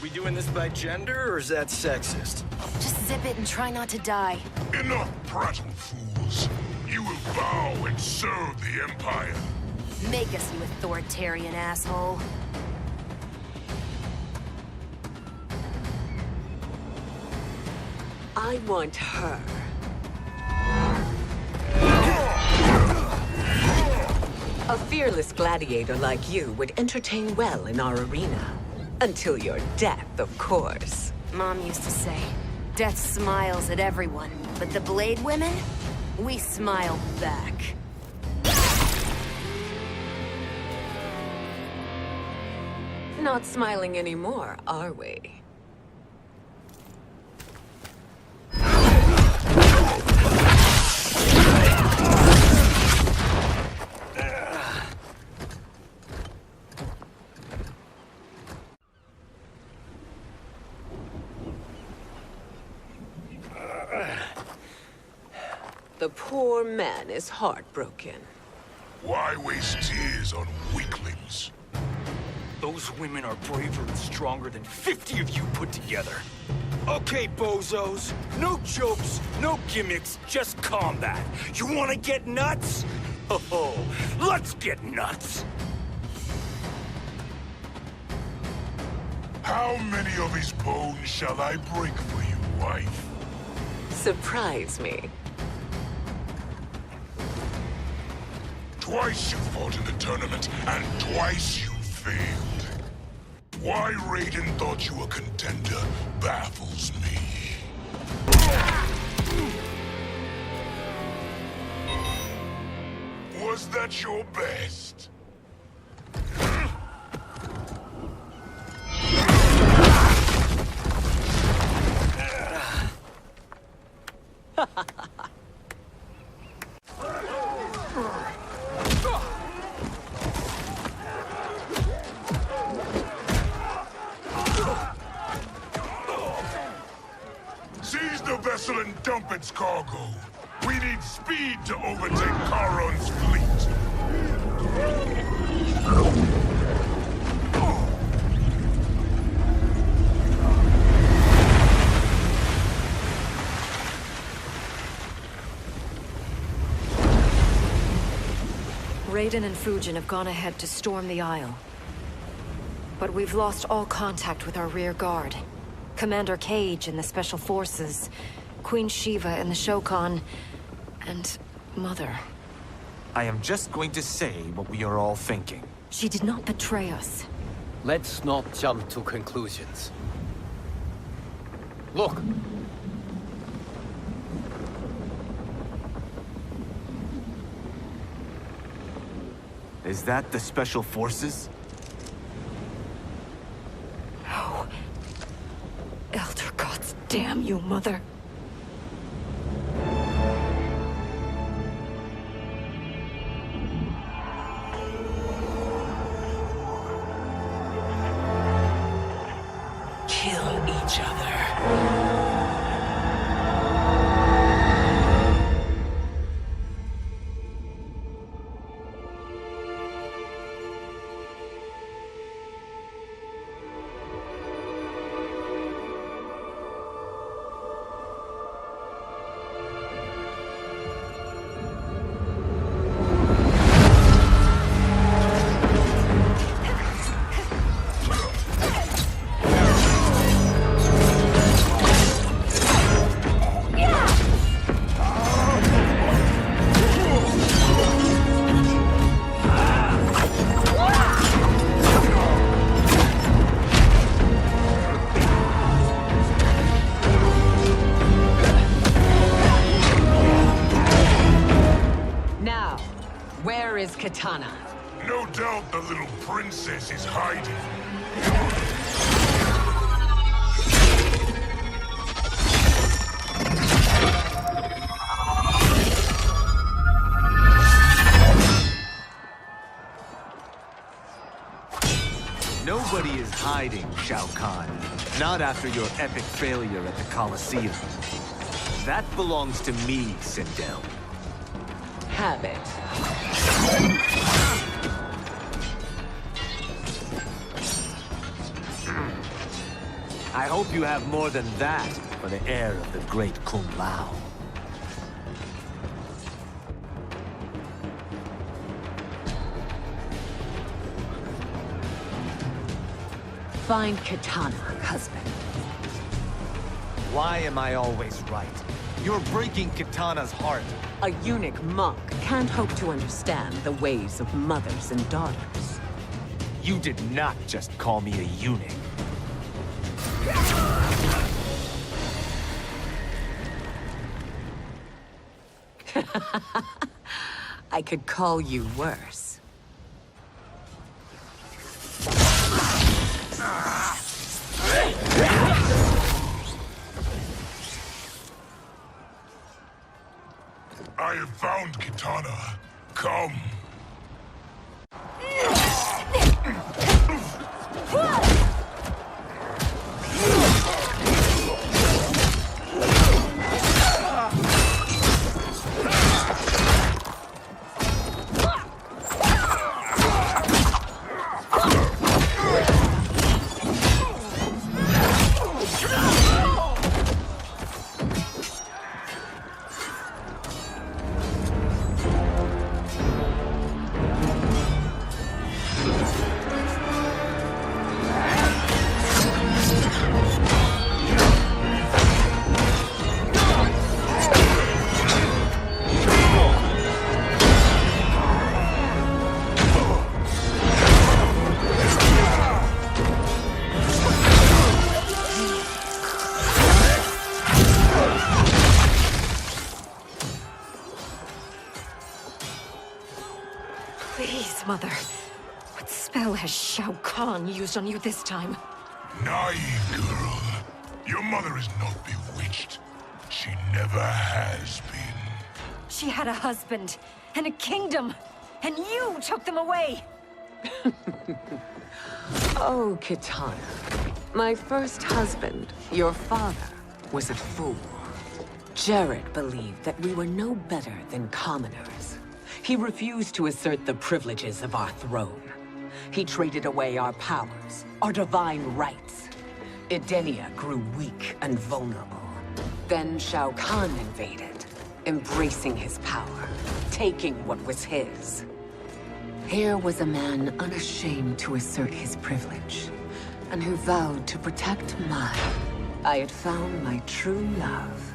We doing this by gender, or is that sexist? Just zip it and try not to die. Enough prattle, fools. You will bow and serve the Empire. Make us, you authoritarian asshole. I want her. A fearless gladiator like you would entertain well in our arena. Until your death, of course. Mom used to say, death smiles at everyone, but the Blade women, we smile back. Not smiling anymore, are we? The poor man is heartbroken. Why waste tears on weaklings? Those women are braver and stronger than 50 of you put together. Okay, bozos. No jokes, no gimmicks, just combat. You wanna get nuts? Oh, let's get nuts! How many of his bones shall I break for you, wife? Surprise me. Twice you fought in the tournament, and twice you failed. Why Raiden thought you a contender baffles me. Was that your best? Seize the vessel and dump its cargo. We need speed to overtake Charon's fleet. Raiden and Fujin have gone ahead to storm the Isle. But we've lost all contact with our rear guard. Commander Cage and the Special Forces, Queen Shiva and the Shokan, and Mother. I am just going to say what we are all thinking. She did not betray us. Let's not jump to conclusions. Look! Is that the Special Forces? No. Elder gods, damn you, Mother. Kill each other. Where is Kitana? No doubt the little princess is hiding. Nobody is hiding, Shao Kahn. Not after your epic failure at the Colosseum. That belongs to me, Sindel. Have it. I hope you have more than that for the heir of the great Kung Lao. Find Kitana, husband. Why am I always right? You're breaking Kitana's heart. A eunuch monk can't hope to understand the ways of mothers and daughters. You did not just call me a eunuch. I could call you worse. I have found Kitana. Come. Mother. What spell has Shao Kahn used on you this time? Naive girl. Your mother is not bewitched. She never has been. She had a husband and a kingdom, and you took them away! Oh, Kitana. My first husband, your father, was a fool. Jared believed that we were no better than commoners. He refused to assert the privileges of our throne. He traded away our powers, our divine rights. Edenia grew weak and vulnerable. Then Shao Kahn invaded, embracing his power, taking what was his. Here was a man unashamed to assert his privilege, and who vowed to protect mine. I had found my true love,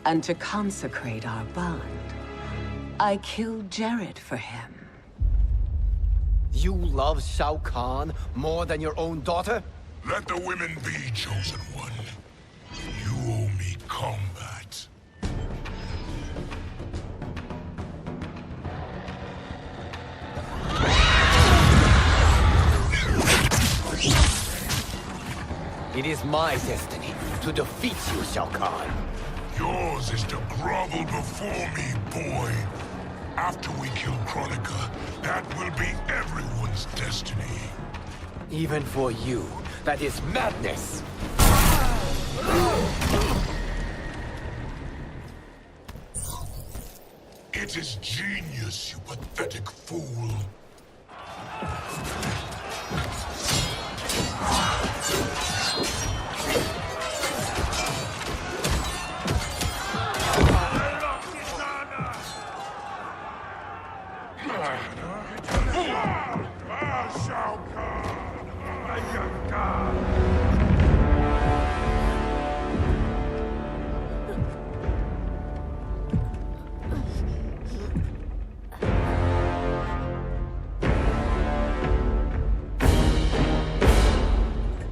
and to consecrate our bond, I killed Jared for him. You love Shao Kahn more than your own daughter? Let the women be, chosen one. You owe me combat. It is my destiny to defeat you, Shao Kahn. Yours is to grovel before me, boy. After we kill Kronika, that will be everyone's destiny. Even for you, that is madness! It is genius, you pathetic fool.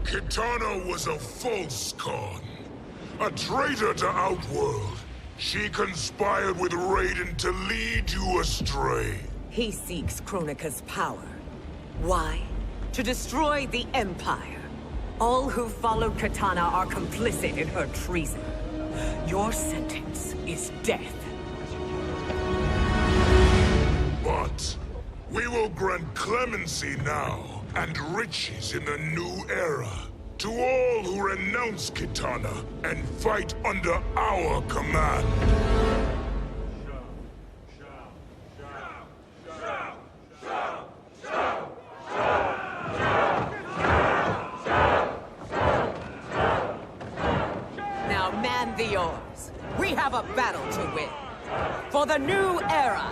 Kitana was a false Khan, a traitor to Outworld. She conspired with Raiden to lead you astray. He seeks Kronika's power. Why? To destroy the Empire. All who follow Kitana are complicit in her treason. Your sentence is death. But we will grant clemency now and riches in the new era to all who renounce Kitana and fight under our command. Now man the oars. We have a battle to win. For the new era.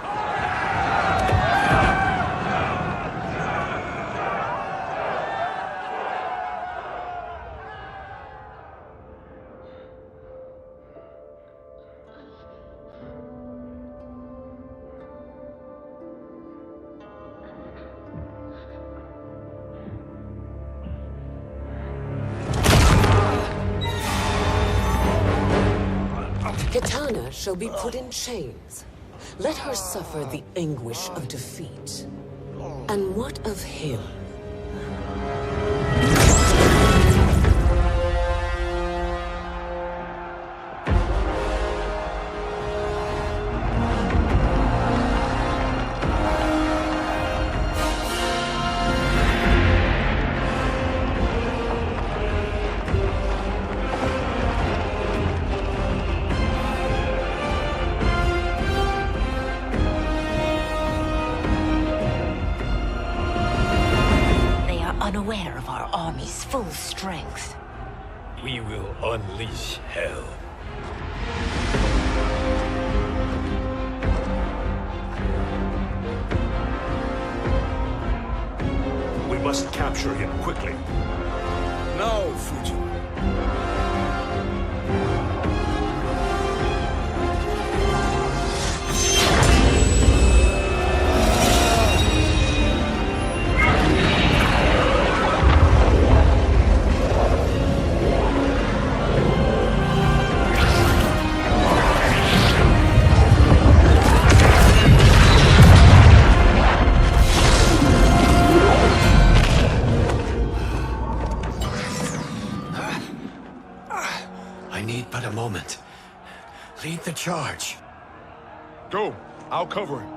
Kitana shall be put in chains. Let her suffer the anguish of defeat. And what of him? Unaware of our army's full strength. We will unleash hell. We must capture him quickly. Now, Fujin. moment. Lead the charge. Go. I'll cover him.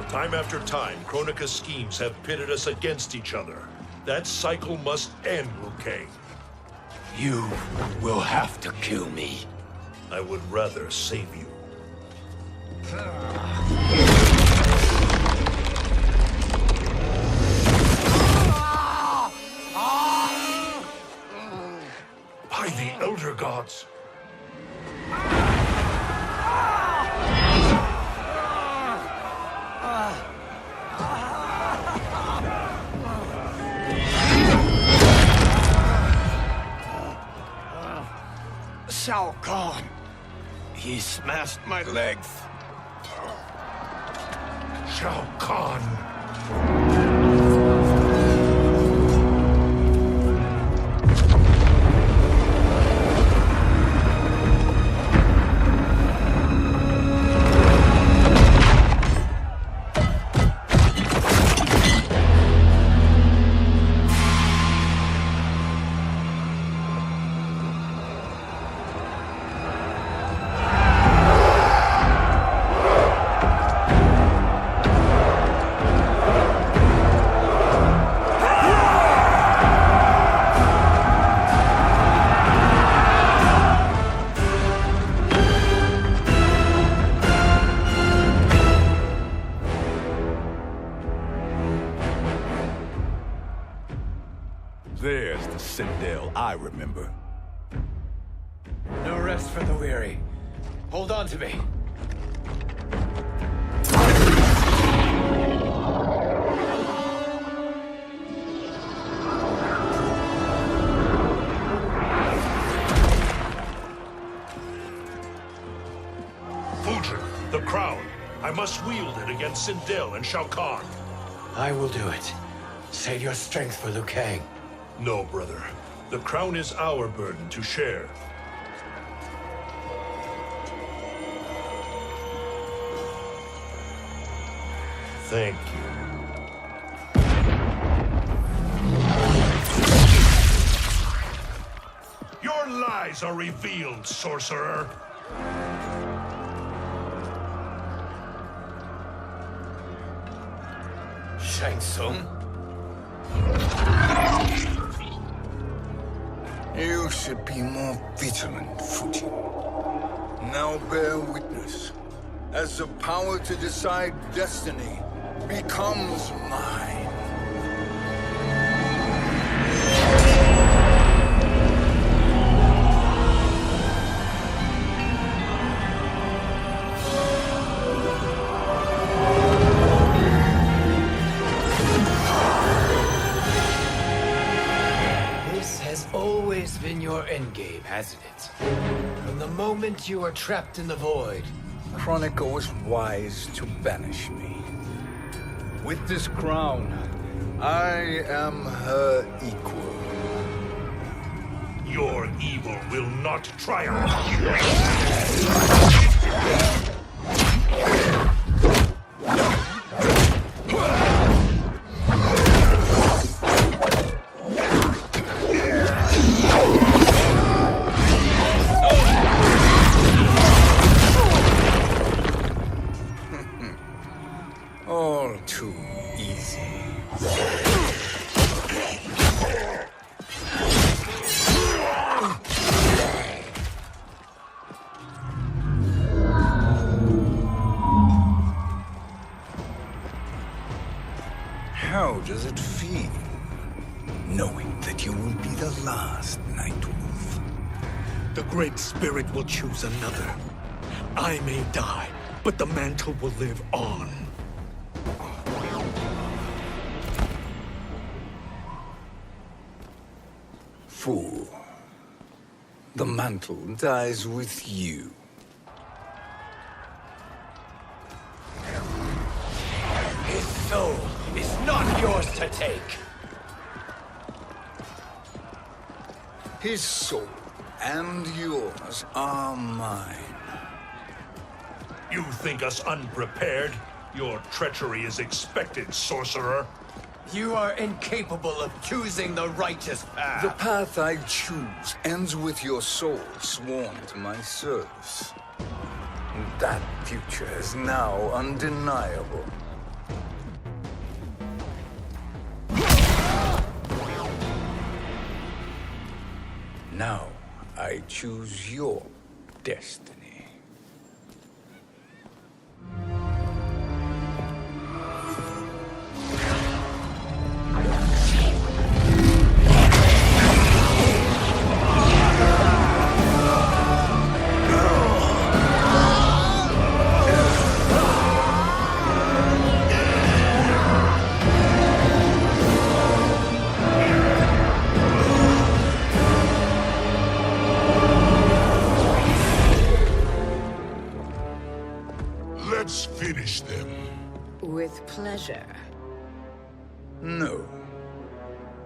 Time after time, Kronika's schemes have pitted us against each other. That cycle must end, Liu Kang. You will have to kill me. I would rather save you. By the Elder Gods! Shao Kahn! He smashed my legs! Shao Kahn! There's the Sindel I remember. No rest for the weary. Hold on to me. Fujin, the crown. I must wield it against Sindel and Shao Kahn. I will do it. Save your strength for Liu Kang. No, brother. The crown is our burden to share. Thank you. Your lies are revealed, sorcerer. Shang Tsung? You should be more vigilant, Fujin. Now bear witness, as the power to decide destiny becomes mine. Always been your endgame, hasn't it? From the moment you were trapped in the void. Kronika was wise to banish me. With this crown, I am her equal. Your evil will not triumph. All too easy. How does it feel, knowing that you will be the last Nightwolf? The Great Spirit will choose another. I may die, but the mantle will live on. Fool. The mantle dies with you. His soul is not yours to take. His soul and yours are mine. You think us unprepared? Your treachery is expected, sorcerer. You are incapable of choosing the righteous path. The path I choose ends with your soul sworn to my service. That future is now undeniable. Now, I choose your destiny. Let's finish them. With pleasure. No.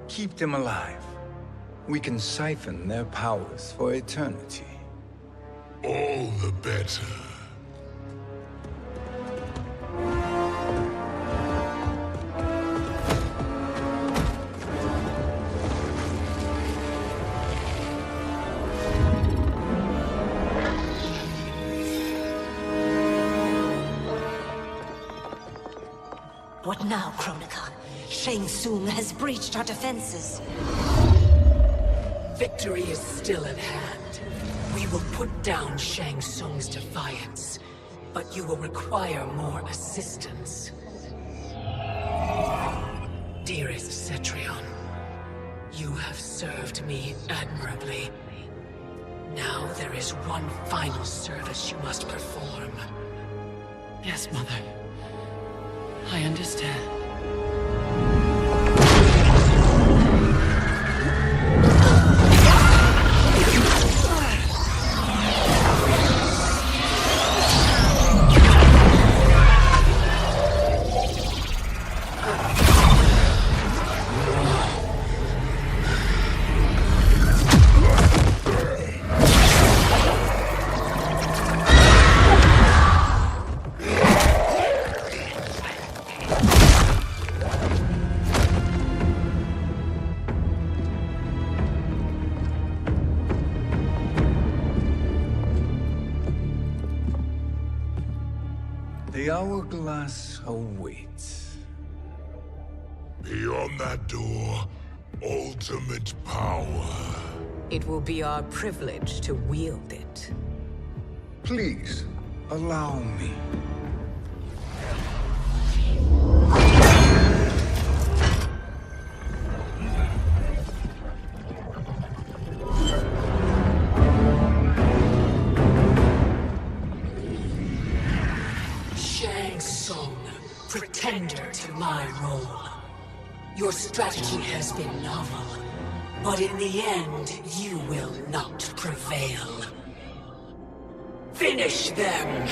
Keep them alive. We can siphon their powers for eternity. All the better. What now, Kronika? Shang Tsung has breached our defenses. Victory is still at hand. We will put down Shang Tsung's defiance, but you will require more assistance. Dearest Cetrion, you have served me admirably. Now there is one final service you must perform. Yes, Mother. I understand. The hourglass awaits. Beyond that door, ultimate power. It will be our privilege to wield it. Please, allow me. Shang Tsung, pretender to my role. Your strategy has been novel, but in the end, you will not prevail. Finish them!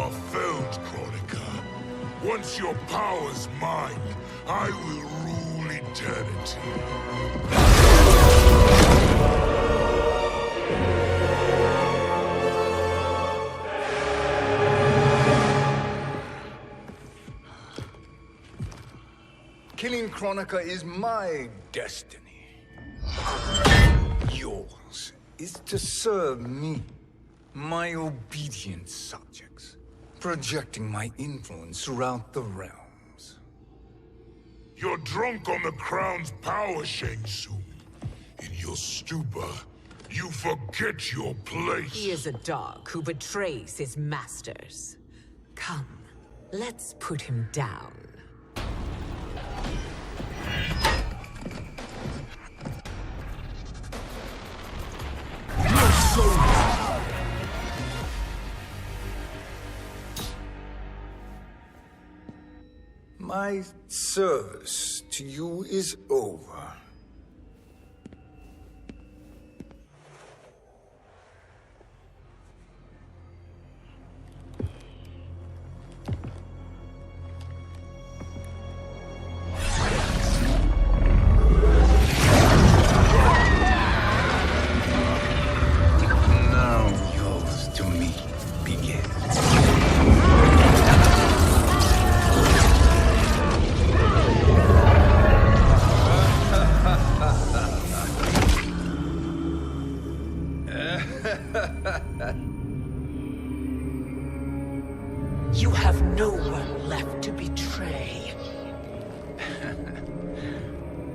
are felled, Kronika. Once your power's mine, I will rule eternity. Killing Kronika is my destiny. Yours is to serve me, my obedient subjects, projecting my influence throughout the realms. You're drunk on the crown's power, Shang Tsung. In your stupor, you forget your place. He is a dog who betrays his masters. Come, let's put him down. My service to you is over. Now yours to me begins. You have no one left to betray.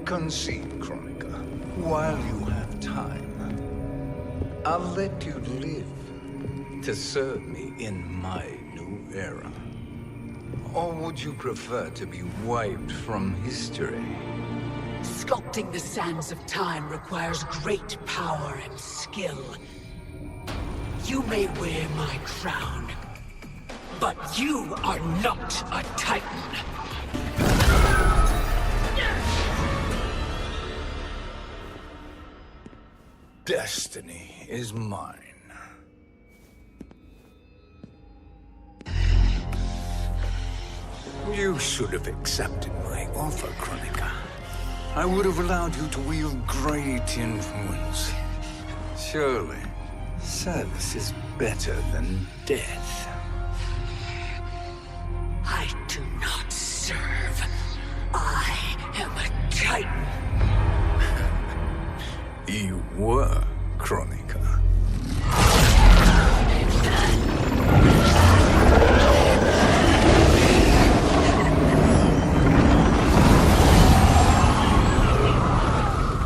Concede, Kronika, while you have time. I'll let you live to serve me in my new era. Or would you prefer to be wiped from history? Sculpting the sands of time requires great power and skill. You may wear my crown, but you are not a Titan. Destiny is mine. You should have accepted my offer, Kronika. I would have allowed you to wield great influence. Surely, service is better than death. I do not serve. I am a Titan. You were, Kronika.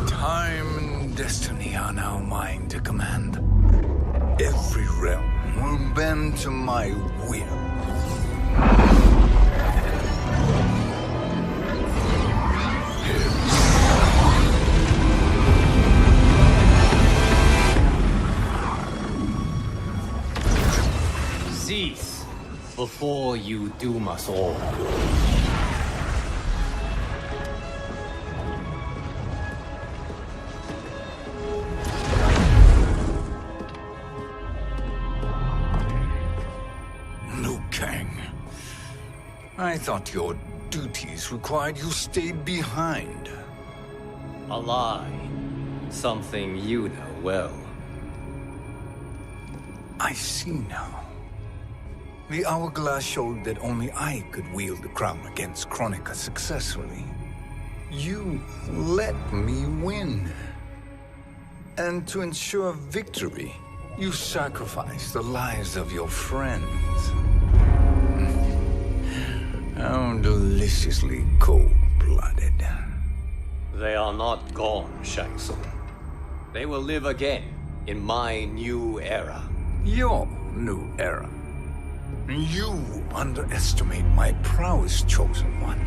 Time and destiny are now mine to command. Every realm will bend to my will. Cease before you doom us all. Liu Kang, I thought your duties required you stayed behind. A lie. Something you know well. I see now. The hourglass showed that only I could wield the crown against Kronika successfully. You let me win. And to ensure victory, you sacrificed the lives of your friends. How deliciously cold-blooded. They are not gone, Shang Tsung. They will live again in my new era. Your new era. You underestimate my prowess, Chosen One.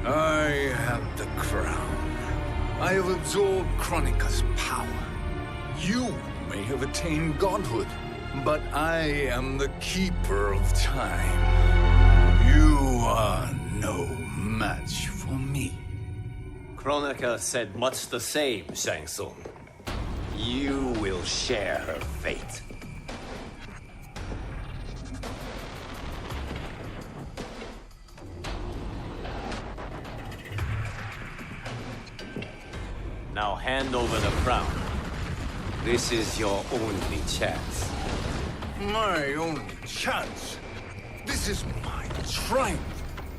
I have the crown. I have absorbed Kronika's power. You may have attained godhood, but I am the keeper of time. You are no match for me. Kronika said much the same, Shang Tsung. You will share her fate. Now hand over the crown. This is your only chance. My only chance? This is my triumph,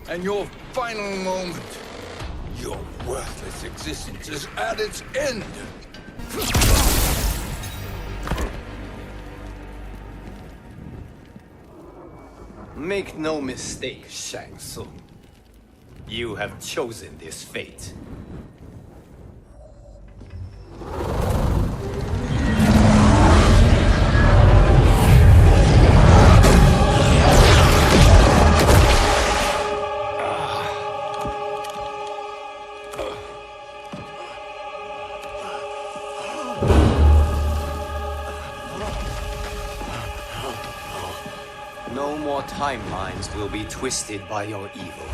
and your final moment. Your worthless existence is at its end. Make no mistake, Shang Tsung. You have chosen this fate. No more timelines will be twisted by your evil.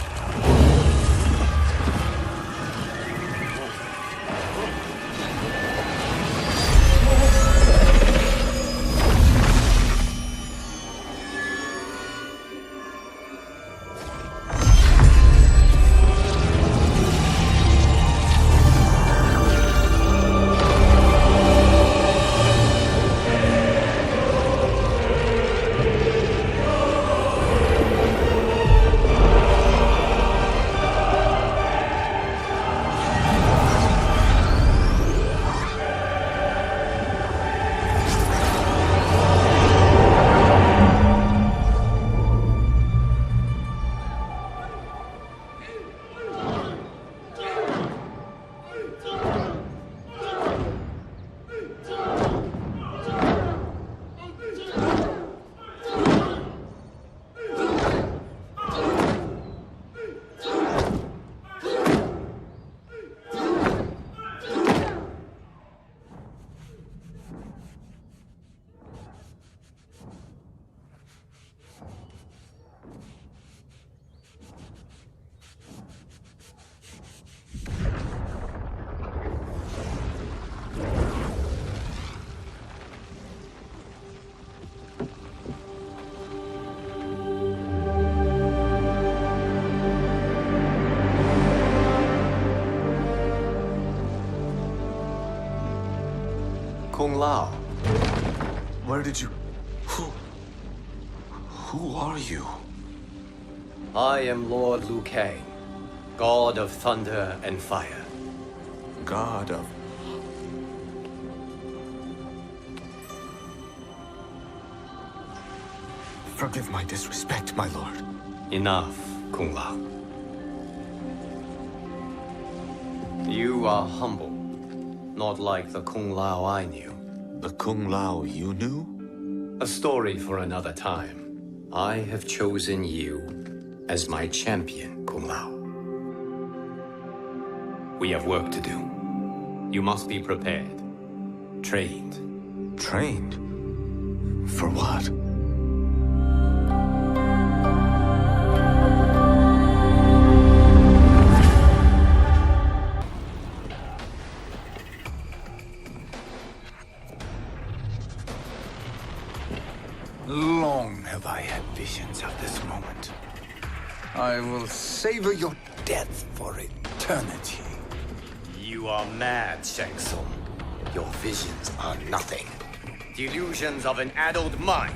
Kung Lao. Where did you... Who are you? I am Lord Liu Kang, God of Thunder and Fire. God of... Forgive my disrespect, my lord. Enough, Kung Lao. You are humble, not like the Kung Lao I knew. The Kung Lao you knew? A story for another time. I have chosen you as my champion, Kung Lao. We have work to do. You must be prepared. Trained. Trained? For what? Long have I had visions of this moment. I will savor your death for eternity. You are mad, Shang Tsung. Your visions are nothing. Delusions of an addled mind.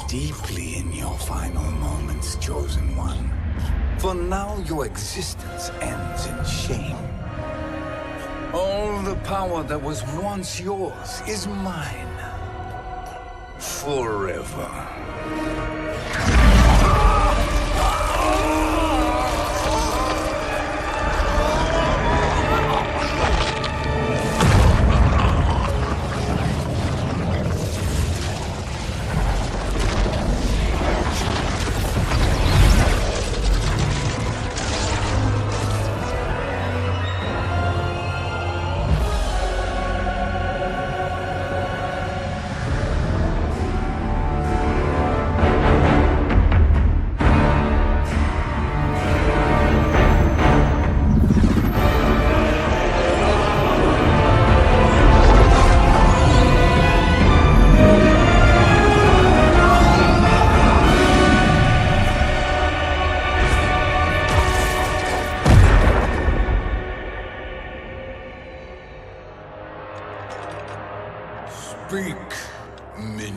Deeply in your final moments, Chosen One. For now, your existence ends in shame. All the power that was once yours is mine. Forever.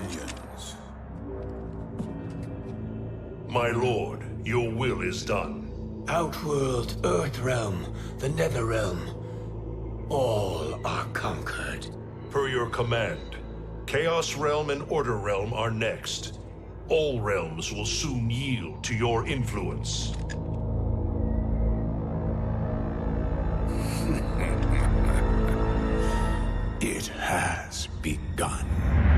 vengeance. My lord, your will is done. Outworld, Earthrealm, the Netherrealm. All are conquered. Per your command, Chaos Realm and Order Realm are next. All realms will soon yield to your influence. It has begun.